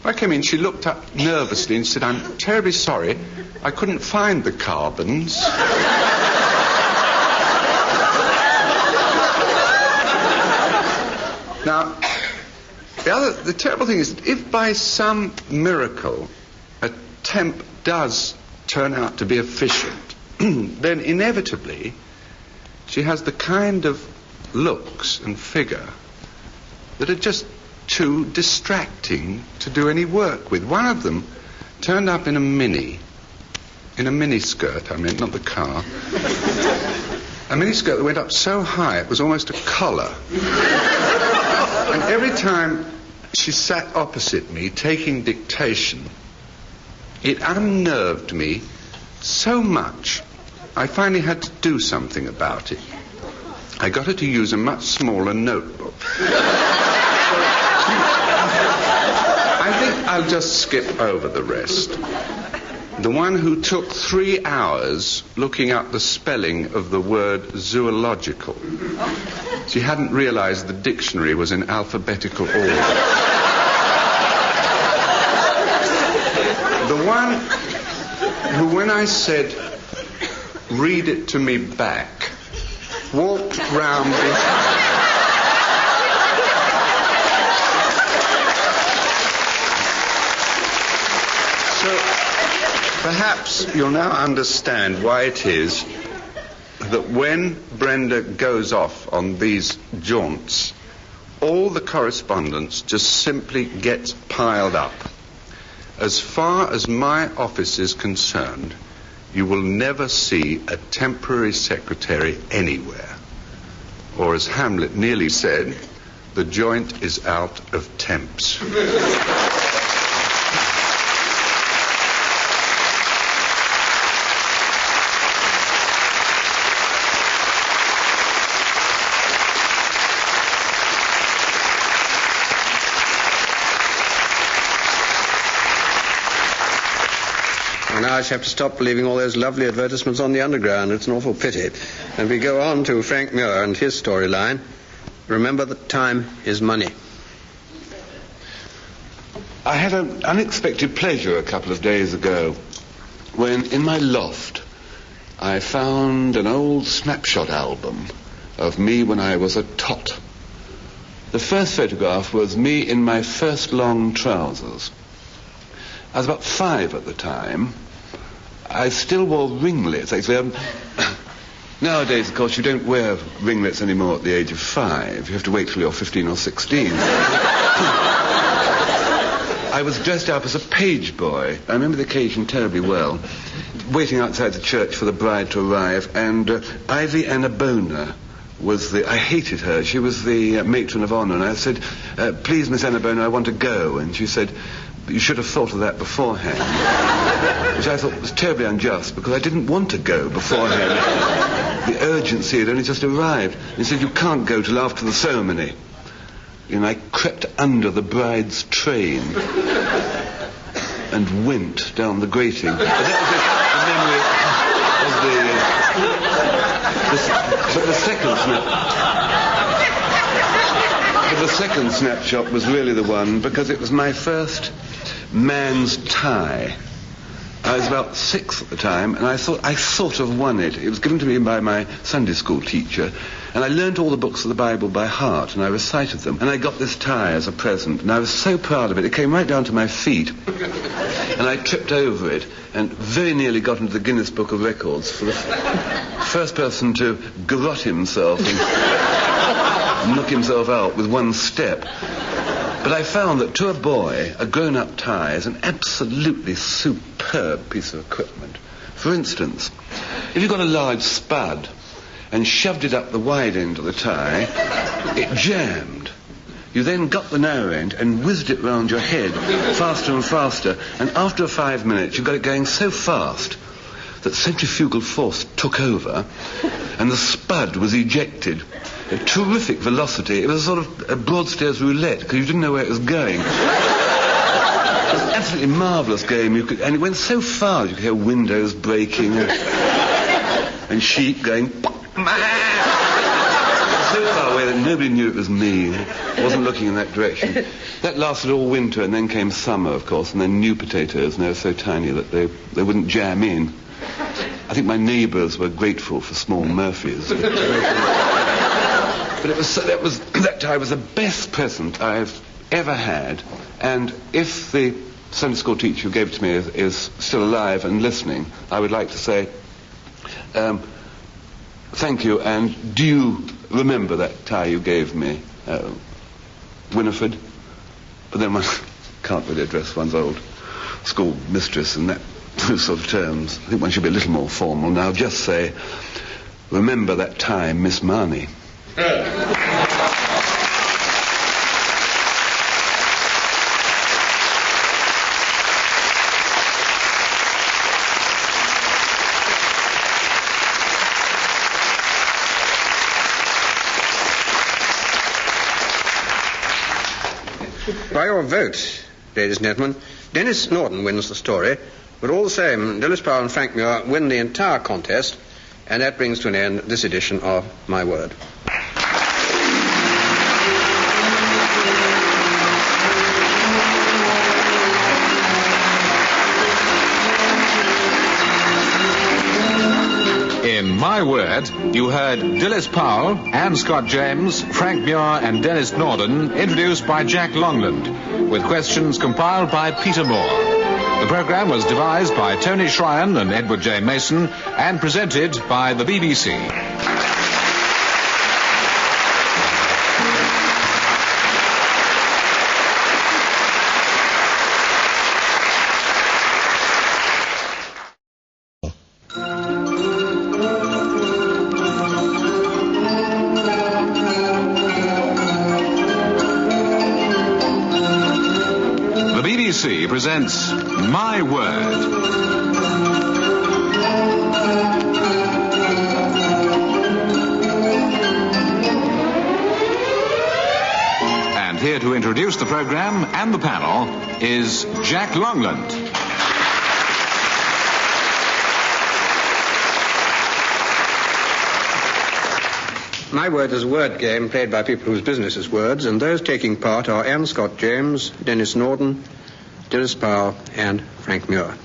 I came in, she looked up nervously and said, I'm terribly sorry, I couldn't find the carbons. Now, the terrible thing is that if by some miracle a temp does turn out to be efficient, then inevitably she has the kind of looks and figure that are just too distracting to do any work with. One of them turned up in a mini skirt, I mean, not the car. A mini skirt that went up so high it was almost a collar. And every time she sat opposite me taking dictation, it unnerved me so much, I finally had to do something about it. I got her to use a much smaller notebook. I think I'll just skip over the rest. The one who took 3 hours looking up the spelling of the word zoological. She hadn't realized the dictionary was in alphabetical order. The one who, when I said, read it to me back, walked round behind. So, perhaps you'll now understand why it is that when Brenda goes off on these jaunts, all the correspondence just simply gets piled up. As far as my office is concerned, you will never see a temporary secretary anywhere. Or as Hamlet nearly said, the joint is out of temps. Now I shall have to stop believing all those lovely advertisements on the underground. It's an awful pity. And we go on to Frank Muir and his storyline. Remember that time is money. I had an unexpected pleasure a couple of days ago when, in my loft, I found an old snapshot album of me when I was a tot. The first photograph was me in my first long trousers. I was about 5 at the time. I still wore ringlets. Actually, nowadays, of course, you don't wear ringlets anymore at the age of 5. You have to wait till you're 15 or 16. I was dressed up as a page boy. I remember the occasion terribly well. Waiting outside the church for the bride to arrive, and Ivy Annabona was I hated her. She was the matron of honour, and I said, please, Miss Annabona, I want to go. And she said, you should have thought of that beforehand. Which I thought was terribly unjust, because I didn't want to go beforehand. The urgency had only just arrived. He said, you can't go till after the ceremony. And I crept under the bride's train and went down the grating. But that was the memory of the second snapshot was really the one, because it was my first man's tie. I was about 6 at the time, and I thought I sort of won it. It was given to me by my Sunday school teacher, and I learnt all the books of the Bible by heart, and I recited them. And I got this tie as a present, and I was so proud of it. It came right down to my feet, and I tripped over it, and very nearly got into the Guinness Book of Records for the first person to garrote himself and knock himself out with one step. But I found that to a boy, a grown-up tie is an absolutely superb piece of equipment. For instance, if you got a large spud and shoved it up the wide end of the tie, it jammed. You then got the narrow end and whizzed it round your head faster and faster, and after 5 minutes you got it going so fast that centrifugal force took over and the spud was ejected. A terrific velocity. It was sort of a Broadstairs roulette, because you didn't know where it was going. It was an absolutely marvellous game. And it went so far, you could hear windows breaking and sheep going so far away that nobody knew it was me. I wasn't looking in that direction. That lasted all winter, and then came summer, of course, and then new potatoes, and they were so tiny that they wouldn't jam in. I think my neighbours were grateful for small Murphys. But that tie was the best present I've ever had. And if the Sunday school teacher who gave it to me is still alive and listening, I would like to say, thank you, and do you remember that tie you gave me, Winifred? But then one can't really address one's old school mistress in those sort of terms. I think one should be a little more formal. Now just say, remember that time, Miss Marnie. By your vote, ladies and gentlemen, Denis Norden wins the story, But all the same, Dilys, Powell and Frank Muir win the entire contest, and that brings to an end this edition of My Word. In My Word, you heard Dilys Powell, Anne Scott James, Frank Muir and Denis Norden, introduced by Jack Longland, with questions compiled by Peter Moore. The programme was devised by Tony Shryan and Edward J. Mason and presented by the BBC. BBC presents My Word. And here to introduce the programme and the panel is Jack Longland. My Word is a word game played by people whose business is words, and those taking part are Anne Scott James, Denis Norden, Dilys Powell and Frank Muir.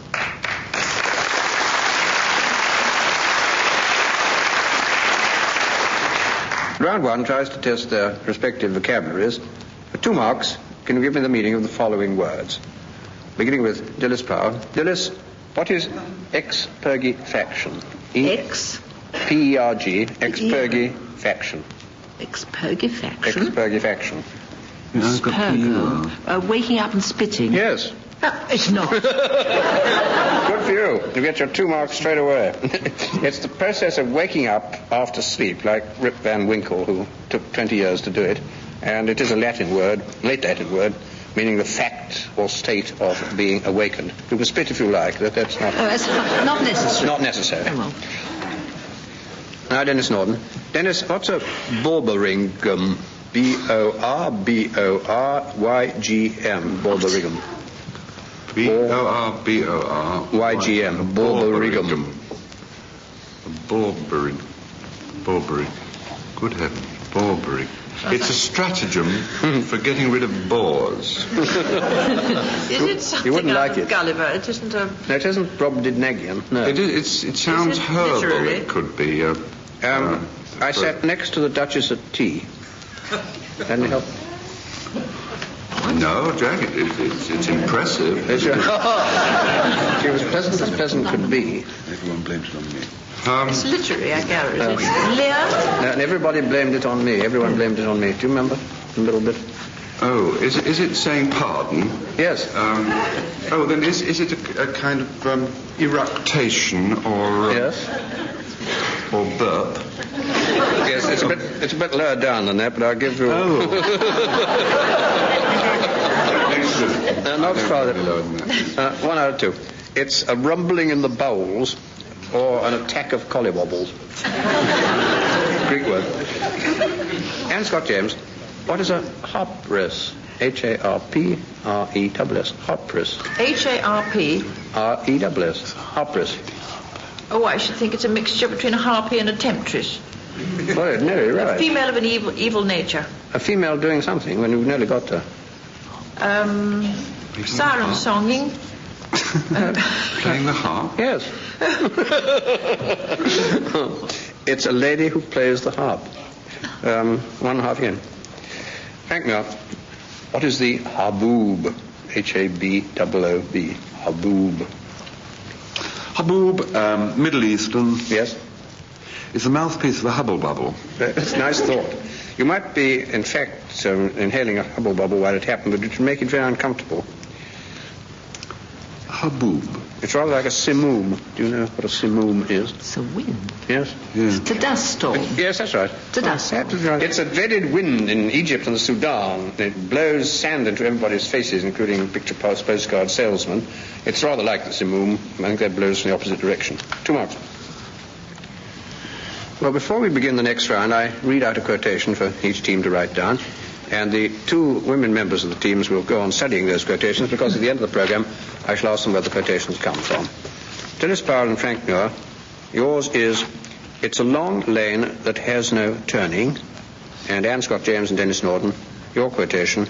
Round one tries to test their respective vocabularies. For 2 marks, can you give me the meaning of the following words? Beginning with Dilys Powell. Dilys, what is expurgifaction? P-E-R-G, expurgifaction. Expurgifaction? Expurgifaction. Waking up and spitting? Yes. It's not. Good for you. You get your 2 marks straight away. It's the process of waking up after sleep, like Rip Van Winkle, who took 20 years to do it. And it is a Latin word, late Latin word, meaning the fact or state of being awakened. You can spit if you like. That's not... Oh, that's not necessary. Not necessary. Oh, well. Now, Denis Norden. Denis, what's a borborygum? B-O-R-B-O-R-Y-G-M. Borborygum. B-O-R-B-O-R-Y-G-M. Borborygum. Borborig. Good heavens. Borborig. It's a stratagem for getting rid of bores. Is it something wouldn't out like of it. Gulliver? It isn't a... No, it isn't Brobdingnagian. No. It sounds it herbal. literary? It could be. I sat next to the Duchess at tea. Can you help? No, Jack, it's impressive. She was pleasant as pleasant could be. Everyone blames it on me. It's literary, I gather. Is it? Lear? And everybody blamed it on me. Everyone blamed it on me. Do you remember? A little bit. Oh, is it saying pardon? Yes. Then is it a kind of eructation or... Yes. Or burp? Yes, it's a bit lower down than that, but I'll give you... Not farther. Lower than that. 1 out of 2. It's a rumbling in the bowels or an attack of collywobbles. Greek word. Anne Scott James, what is a hopris? H-A-R-P-R-E-S-S. Hopris. H-A-R-P? R-E-S-S. Hopris. Oh, I should think it's a mixture between a harpy and a temptress. Well, no, you're right. A female of an evil nature. A female doing something when you've nearly got her. Siren songing. Playing the harp? Yes. It's a lady who plays the harp. 1.5 again. Frank Muir, what is the haboob? H-A-B-O-O-B. Haboob. Haboob, Middle Eastern. Yes? It's the mouthpiece of a hubble bubble. That's a nice thought. You might be, in fact, inhaling a hubble bubble while it happened, but it would make it very uncomfortable. Haboob. It's rather like a simoom. Do you know what a simoom is? It's a wind. Yes? Yeah. It's a dust storm. Yes, that's right. It's a dust storm. Right. It's a dreaded wind in Egypt and the Sudan. It blows sand into everybody's faces, including picture postcard salesmen. It's rather like the simoom. I think that blows in the opposite direction. 2 marks. Well, before we begin the next round, I read out a quotation for each team to write down. And the two women members of the teams will go on studying those quotations because at the end of the program I shall ask them where the quotations come from. Dilys Powell and Frank Muir, yours is, "It's a long lane that has no turning." And Anne Scott James and Denis Norden, your quotation,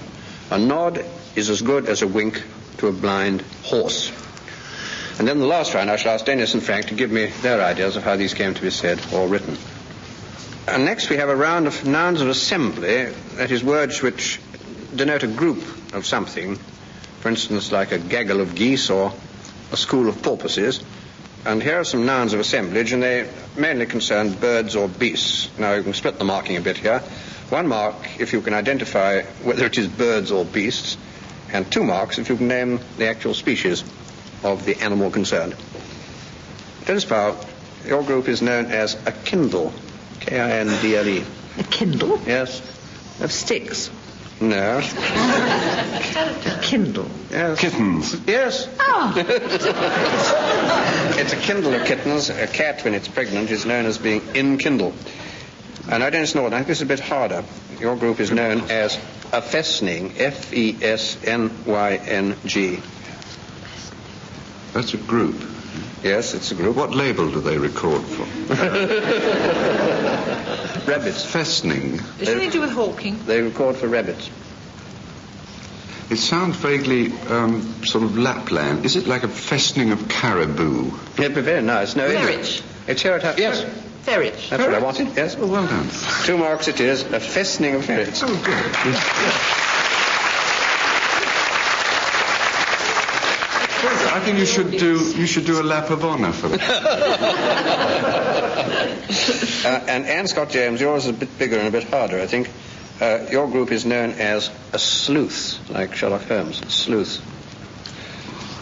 "A nod is as good as a wink to a blind horse." And then the last round I shall ask Denis and Frank to give me their ideas of how these came to be said or written. And next we have a round of nouns of assembly, that is, words which denote a group of something, for instance, like a gaggle of geese or a school of porpoises. And here are some nouns of assemblage, and they mainly concern birds or beasts. Now, you can split the marking a bit here. 1 mark if you can identify whether it is birds or beasts, and 2 marks if you can name the actual species of the animal concerned. Dilys Powell, your group is known as a kindle. Kindle. A kindle? Yes. Of sticks? No. A kindle? Yes. Kittens. Yes. Oh! It's a kindle of kittens. A cat, when it's pregnant, is known as being in kindle. And I don't know, I think this is a bit harder. Your group is known as a fesning, F-E-S-N-Y-N-G. That's a group. Yes, it's a group. What label do they record from? Rabbits. Fesning. Is it anything to do with hawking? They record for rabbits. It sounds vaguely sort of Lapland. Is it like a fesning of caribou? It'd be very nice. No, Ferrets. It's here at yes. Ferrets. That's what I wanted, yes. Oh, well done. 2 marks it is, a fesning of ferrets. Oh, good. I think you should do a lap of honour for that. And Anne Scott James, yours is a bit bigger and a bit harder, I think. Your group is known as a sleuth, like Sherlock Holmes. Sleuth.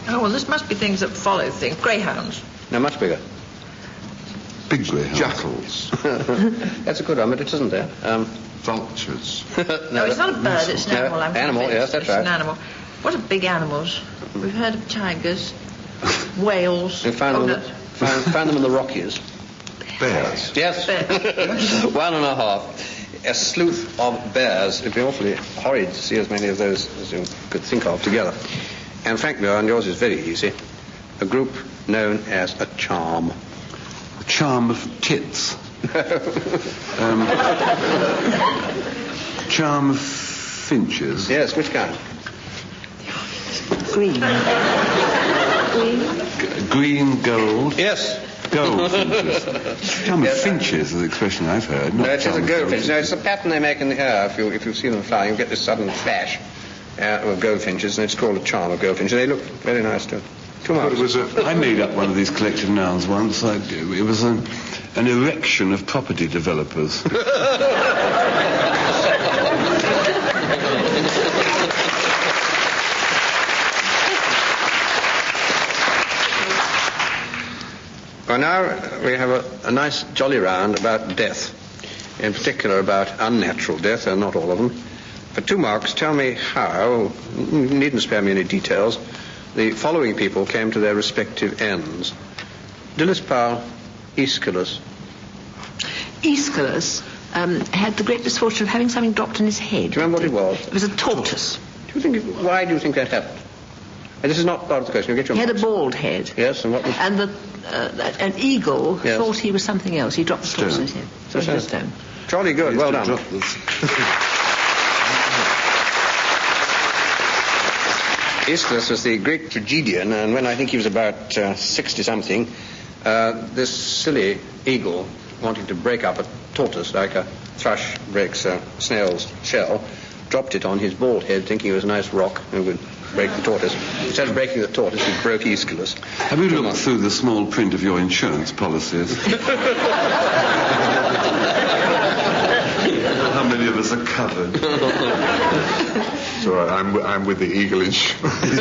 Oh, well, this must be things that follow things. Greyhounds. No, much bigger. Big jackals. That's a good one, but it isn't there. Vultures. No, it's not a bird, it's an animal. I'm animal, convinced. yes, that's it's right. It's an animal. What are big animals? We've heard of tigers, whales. We found them in the Rockies. Bears. Yes. 1.5. A sleuth of bears. It'd be awfully horrid to see as many of those as you could think of together. And Frank Muir, and yours is very easy. A group known as a charm. A charm of tits. Charm of finches. Yes, which kind? Green. Green, gold. Yes. Gold finches. Charm of finches is the expression I've heard. No, it is a goldfinch. No, it's a pattern they make in the air. If you see them flying, you get this sudden flash of goldfinches, and it's called a charm of goldfinch. They look very nice too. 2 marks. I made up one of these collective nouns once. It was an erection of property developers. Well, now we have a nice jolly round about death, in particular about unnatural death, and not all of them. For 2 marks, tell me how, you needn't spare me any details, the following people came to their respective ends. Dilys Powell, Aeschylus. Aeschylus had the great misfortune of having something dropped in his head. Do you remember what it was? It was a tortoise. Why do you think that happened? This is not part of the question. You'll get your He had a marks. bald head. Yes, and what was... And an eagle Yes. thought he was something else. He dropped the tortoise in his head. So he was a stone. Jolly good, well done. Aeschylus was the great tragedian, and when I think he was about 60-something, this silly eagle, wanting to break up a tortoise like a thrush breaks a snail's shell, dropped it on his bald head, thinking it was a nice rock and would break the tortoise. Instead of breaking the tortoise, he broke Aeschylus. Have you looked through the small print of your insurance policies? How many of us are covered? It's all right, I'm with the Eagle Insurance.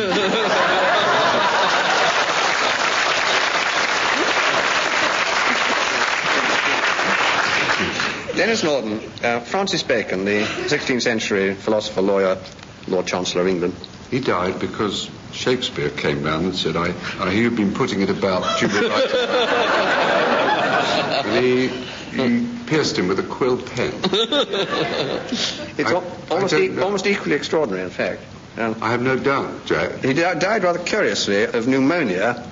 Denis Norden, Francis Bacon, the 16th century philosopher, lawyer, Lord Chancellor of England. He died because Shakespeare came round and said, I hear you've been putting it about Juliet. And he pierced him with a quill pen. It's almost equally extraordinary, in fact. I have no doubt, Jack. He died rather curiously of pneumonia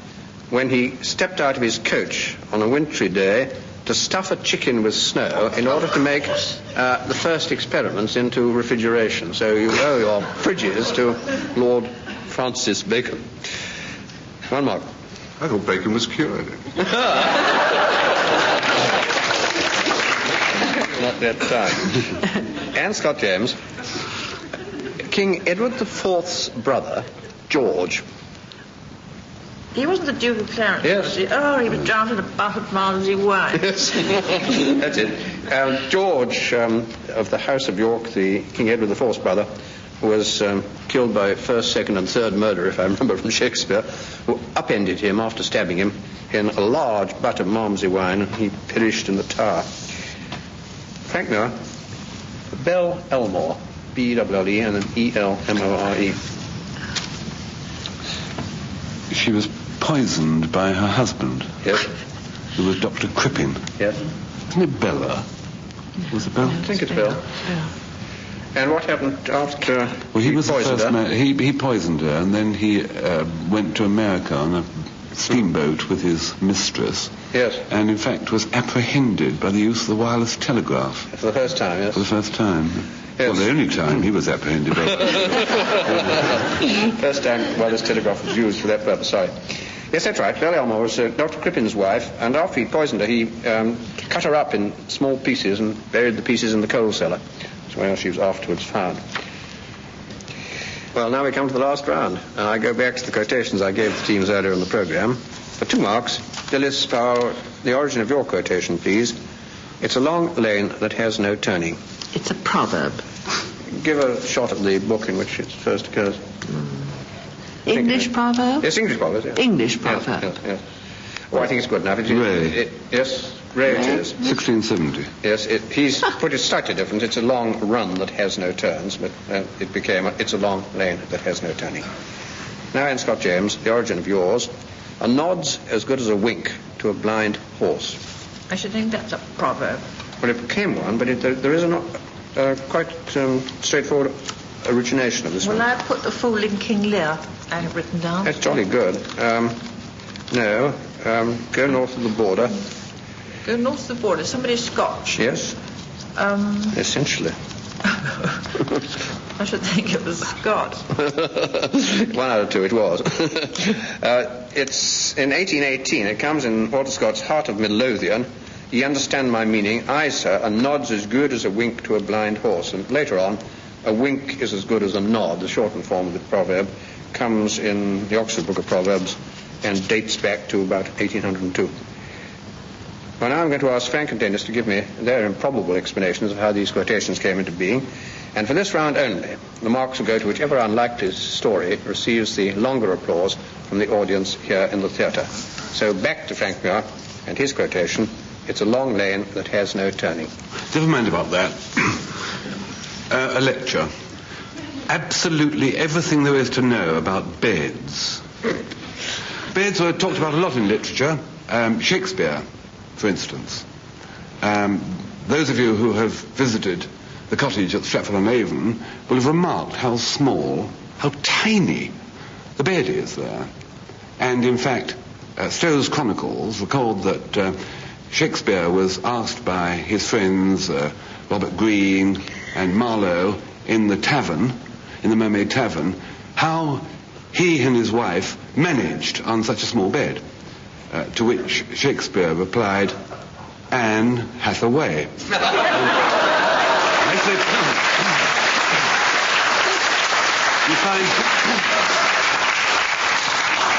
when he stepped out of his coach on a wintry day to stuff a chicken with snow in order to make the first experiments into refrigeration. So you owe your fridges to Lord Francis Bacon. One mark. I thought Bacon was cured. Not that time. Anne Scott James. King Edward IV's brother, George. He wasn't the Duke of Clarence, Yes. was he? Oh, he was drowned in a butt of Malmsey wine. Yes. That's it. George of the House of York, the King Edward IV's brother, was killed by first, second and third murder, if I remember from Shakespeare, who upended him after stabbing him in a large butt of Malmsey wine, and he perished in the Tower. Frank Muir. Belle Elmore. B-E-L-L-E and then E-L-M-O-R-E. She was poisoned by her husband, Yes. who was Dr. Crippen. Yes. Isn't it Bella? Was it Bella? I think it's Belle. Yeah. And what happened after Well, he was the poisoned first her? man. He poisoned her, and then he went to America on a steamboat with his mistress. Yes. And in fact was apprehended by the use of the wireless telegraph For the first time, yes. for the first time. Yes. Well, the only time he was apprehended. First time wireless telegraph was used for that purpose, sorry. Yes, that's right. Belle Elmore was Dr. Crippen's wife, and after he poisoned her, he cut her up in small pieces and buried the pieces in the coal cellar. That's where she was afterwards found. Well, now we come to the last round, and I go back to the quotations I gave the teams earlier in the programme. For 2 marks, Dilys, Powell, the origin of your quotation, please. It's a long lane that has no turning. It's a proverb. Give a shot at the book in which it first occurs. English proverb? Yes, English proverb, yes. English proverb. Yes. Oh, I think it's good enough. Ray. Yes, Ray it is. 1670. Yes, he's put it slightly different. It's a long run that has no turns, but it's a long lane that has no turning. Now, Anne Scott James, the origin of yours. A nod's as good as a wink to a blind horse. I should think that's a proverb. Well, it became one, but there is a quite straightforward origination of this Well, one. I put the fool in King Lear, I have written down. That's jolly good. No, go north of the border. Go north of the border. Somebody's Scotch. Yes, essentially. I should think it was Scott. 1 out of 2 it was. It's in 1818. It comes in Walter Scott's Heart of Midlothian. Ye understand my meaning. Aye, sir, a nod's as good as a wink to a blind horse. And later on, a wink is as good as a nod. The shortened form of the proverb comes in the Oxford Book of Proverbs and dates back to about 1802. Well, now I'm going to ask Frank and Denis to give me their improbable explanations of how these quotations came into being. And for this round only, the marks will go to whichever unlikely story receives the longer applause from the audience here in the theatre. So back to Frank Muir and his quotation, it's a long lane that has no turning. Never mind about that. A lecture. Absolutely everything there is to know about beds. Beds are talked about a lot in literature. Shakespeare, for instance. Those of you who have visited the cottage at Stratford-on-Avon will have remarked how small, how tiny the bed is there. And in fact, Stowe's Chronicles record that Shakespeare was asked by his friends Robert Greene and Marlowe in the tavern, in the Mermaid Tavern, how he and his wife managed on such a small bed, to which Shakespeare replied, "Anne hath a way." I said,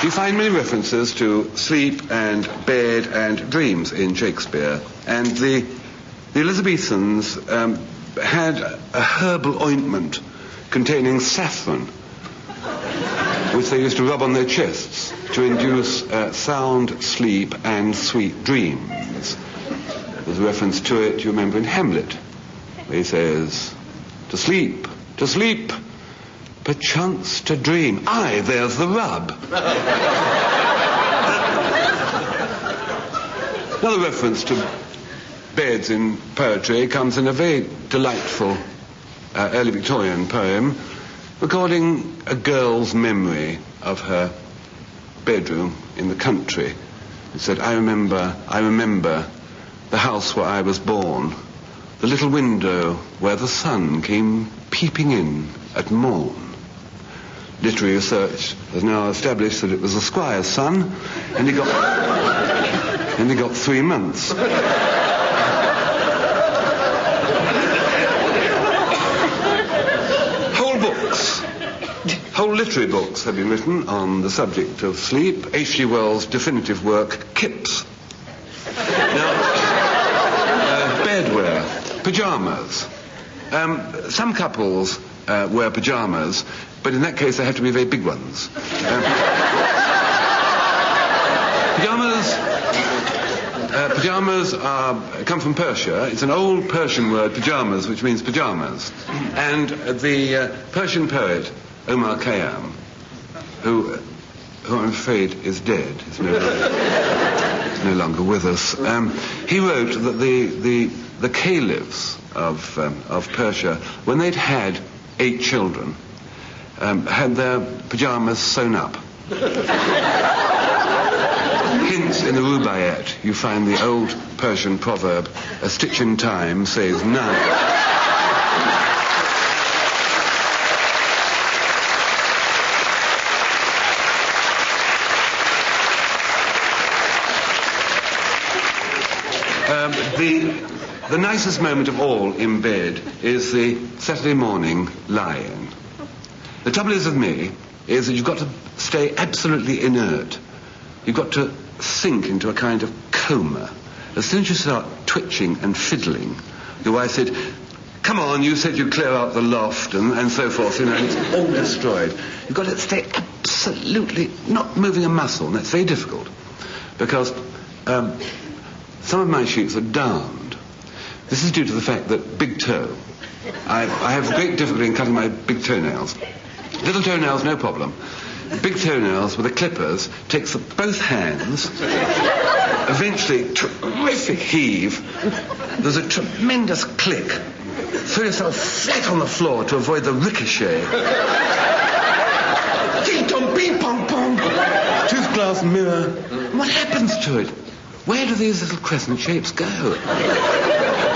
you find many references to sleep and bed and dreams in Shakespeare, and the Elizabethans had a herbal ointment containing saffron, which they used to rub on their chests to induce sound sleep and sweet dreams. There's a reference to it, you remember, in Hamlet, where he says, to sleep, perchance to dream. Aye, there's the rub. Another reference to beds in poetry comes in a very delightful early Victorian poem recording a girl's memory of her bedroom in the country. It said, I remember the house where I was born, the little window where the sun came peeping in at morn. Literary research has now established that it was the squire's son, and he got 3 months. Whole literary books have been written on the subject of sleep. H.G. Wells' definitive work, Kips. Now, bedwear, pyjamas. Some couples wear pyjamas, but in that case they have to be very big ones. Pyjamas come from Persia. It's an old Persian word, pyjamas, which means pyjamas. And the Persian poet Omar Khayyam, who I'm afraid is dead, is no longer with us. He wrote that the caliphs of Persia, when they'd had 8 children, had their pyjamas sewn up. Hence, in the Rubaiyat, you find the old Persian proverb, a stitch in time saves 9. The nicest moment of all in bed is the Saturday morning lie-in. The trouble is with me is that you've got to stay absolutely inert. You've got to sink into a kind of coma. As soon as you start twitching and fiddling, your wife said, come on, you said you'd clear out the loft and so forth, and it's all destroyed. You've got to stay absolutely not moving a muscle, and that's very difficult because some of my sheets are darned. This is due to the fact that big toe. I have great difficulty in cutting my big toenails. Little toenails, no problem. Big toenails with the clippers takes both hands, eventually terrific heave. There's a tremendous click. Throw yourself flat on the floor to avoid the ricochet. Ding-dong, bing-pong-pong. Tooth glass mirror. What happens to it? Where do these little crescent shapes go?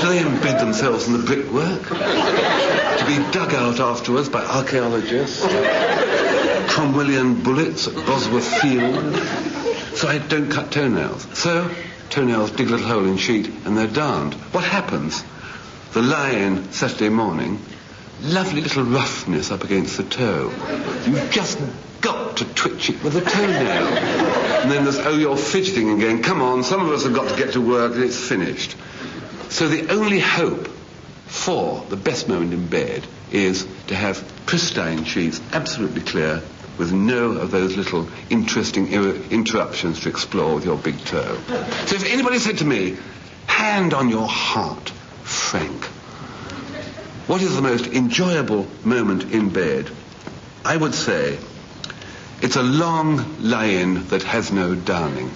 Do they embed themselves in the brickwork? To be dug out afterwards by archaeologists? Cromwellian bullets at Bosworth Field? So I don't cut toenails. So toenails dig a little hole in sheet and they're darned. What happens? The lie-in Saturday morning, lovely little roughness up against the toe. You've just got to twitch it with a toenail. And then there's, oh, you're fidgeting again. Come on, some of us have got to get to work and it's finished. So the only hope for the best moment in bed is to have pristine sheets, absolutely clear, with no of those little interesting interruptions to explore with your big toe. So if anybody said to me, hand on your heart, Frank, what is the most enjoyable moment in bed? I would say it's a long lie-in that has no darning.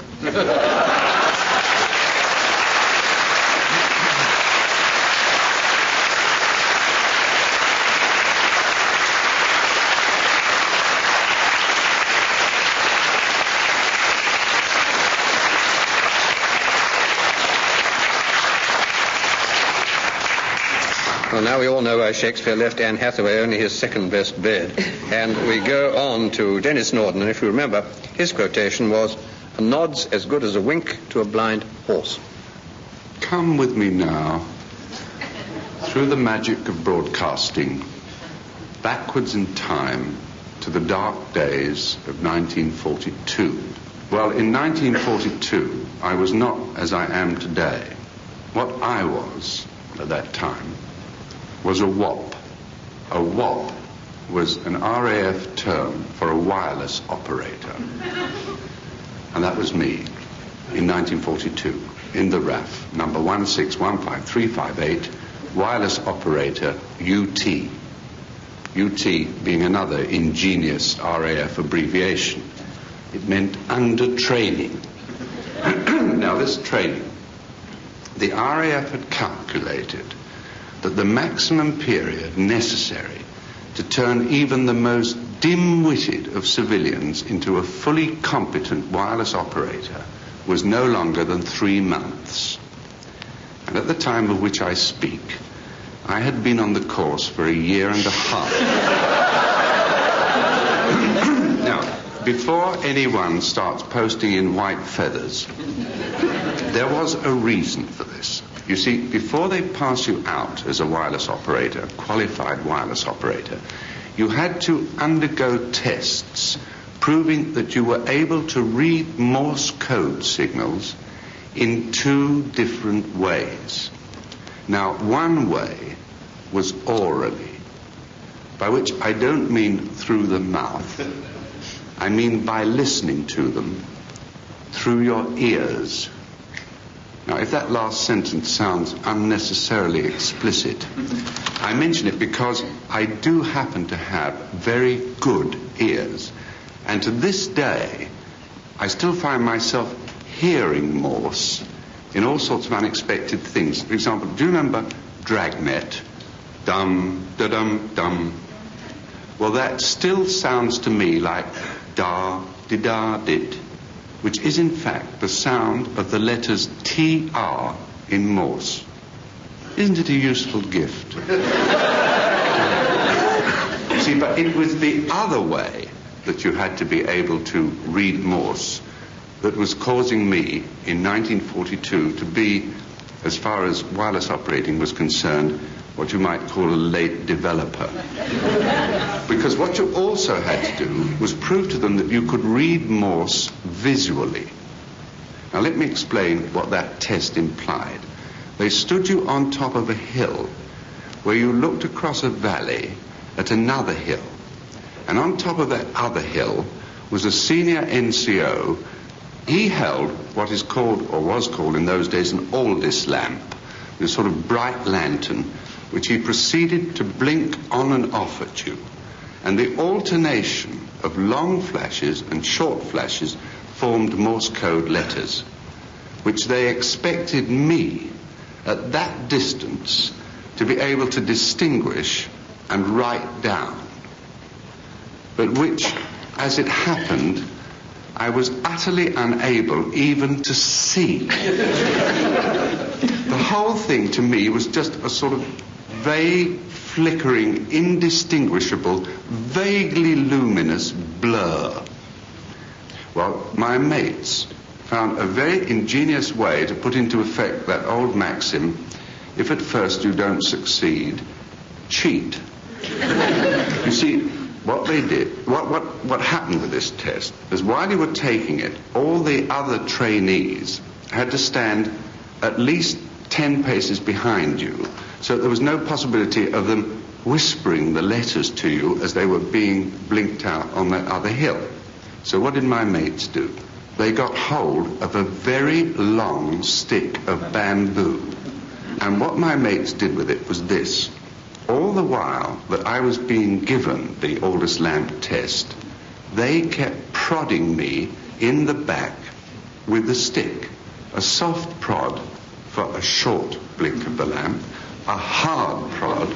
Well, now we all know why Shakespeare left Anne Hathaway only his second best bed. And we go on to Denis Norden, and if you remember, his quotation was, a nod's as good as a wink to a blind horse. Come with me now, through the magic of broadcasting, backwards in time to the dark days of 1942. Well, in 1942, I was not as I am today. What I was at that time was a WOP. A WOP was an RAF term for a wireless operator. And that was me in 1942 in the RAF, number 1615358, wireless operator UT. UT being another ingenious RAF abbreviation. It meant under training. Now this training the RAF had calculated that the maximum period necessary to turn even the most dim-witted of civilians into a fully competent wireless operator was no longer than 3 months. And at the time of which I speak, I had been on the course for 1.5 years. Now, before anyone starts posting in white feathers, there was a reason for this. You see, before they pass you out as a wireless operator, a qualified wireless operator, you had to undergo tests proving that you were able to read Morse code signals in 2 different ways. Now, one way was orally, by which I don't mean through the mouth. I mean by listening to them through your ears. Now, if that last sentence sounds unnecessarily explicit, I mention it because I do happen to have very good ears. And to this day, I still find myself hearing Morse in all sorts of unexpected things. For example, do you remember Dragnet? Dum, da-dum, dum. Well, that still sounds to me like da-di-da-dit, which is in fact the sound of the letters TR in Morse. Isn't it a useful gift? See, but it was the other way that you had to be able to read Morse that was causing me in 1942 to be, as far as wireless operating was concerned, what you might call a late developer. Because what you also had to do was prove to them that you could read Morse visually. Now let me explain what that test implied. They stood you on top of a hill where you looked across a valley at another hill. And on top of that other hill was a senior NCO. He held what is called, or was called in those days, an Aldis lamp, a sort of bright lantern, which he proceeded to blink on and off at you. And the alternation of long flashes and short flashes formed Morse code letters, which they expected me, at that distance, to be able to distinguish and write down, but which, as it happened, I was utterly unable even to see. The whole thing to me was just a sort of vague, flickering, indistinguishable, vaguely luminous blur. Well, my mates found a very ingenious way to put into effect that old maxim, if at first you don't succeed, cheat. You see, what they did, what happened with this test is while you were taking it, all the other trainees had to stand at least 10 paces behind you, so there was no possibility of them whispering the letters to you as they were being blinked out on that other hill. So what did my mates do? They got hold of a very long stick of bamboo. And what my mates did with it was this. All the while that I was being given the Aldis lamp test, they kept prodding me in the back with the stick. A soft prod for a short blink of the lamp, a hard prod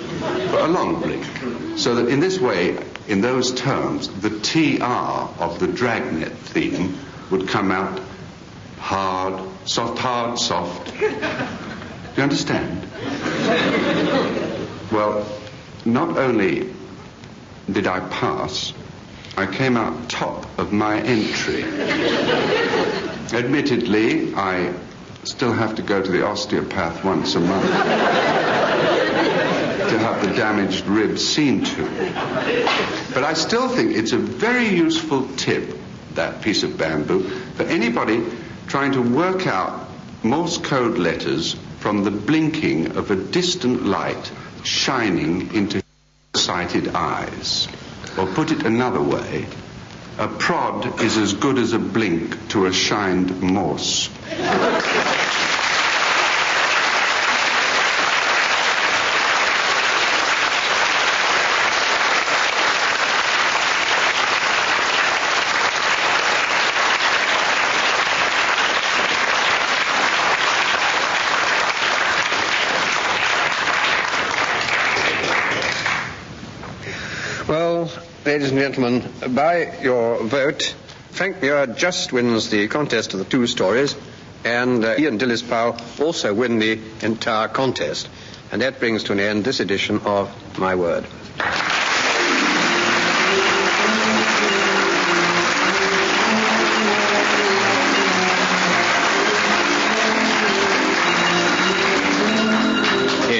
for a long blink. So that in this way, in those terms, the TR of the Dragnet theme would come out hard, soft. Do you understand? Well, not only did I pass, I came out top of my entry. Admittedly, I still have to go to the osteopath once a month to have the damaged ribs seen to. But I still think it's a very useful tip, that piece of bamboo, for anybody trying to work out Morse code letters from the blinking of a distant light shining into sighted eyes. Or put it another way, a prod is as good as a blink to a shined Morse. ladies and gentlemen, by your vote, Frank Muir just wins the contest of the two stories, and he and Dilys Powell also win the entire contest. And that brings to an end this edition of My Word.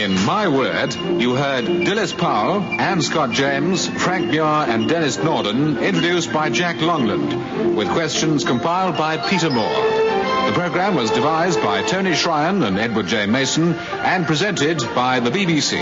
In My Word, you heard Dilys Powell, Anne Scott James, Frank Muir and Denis Norden, introduced by Jack Longland, with questions compiled by Peter Moore. The programme was devised by Tony Shryan and Edward J. Mason and presented by the BBC.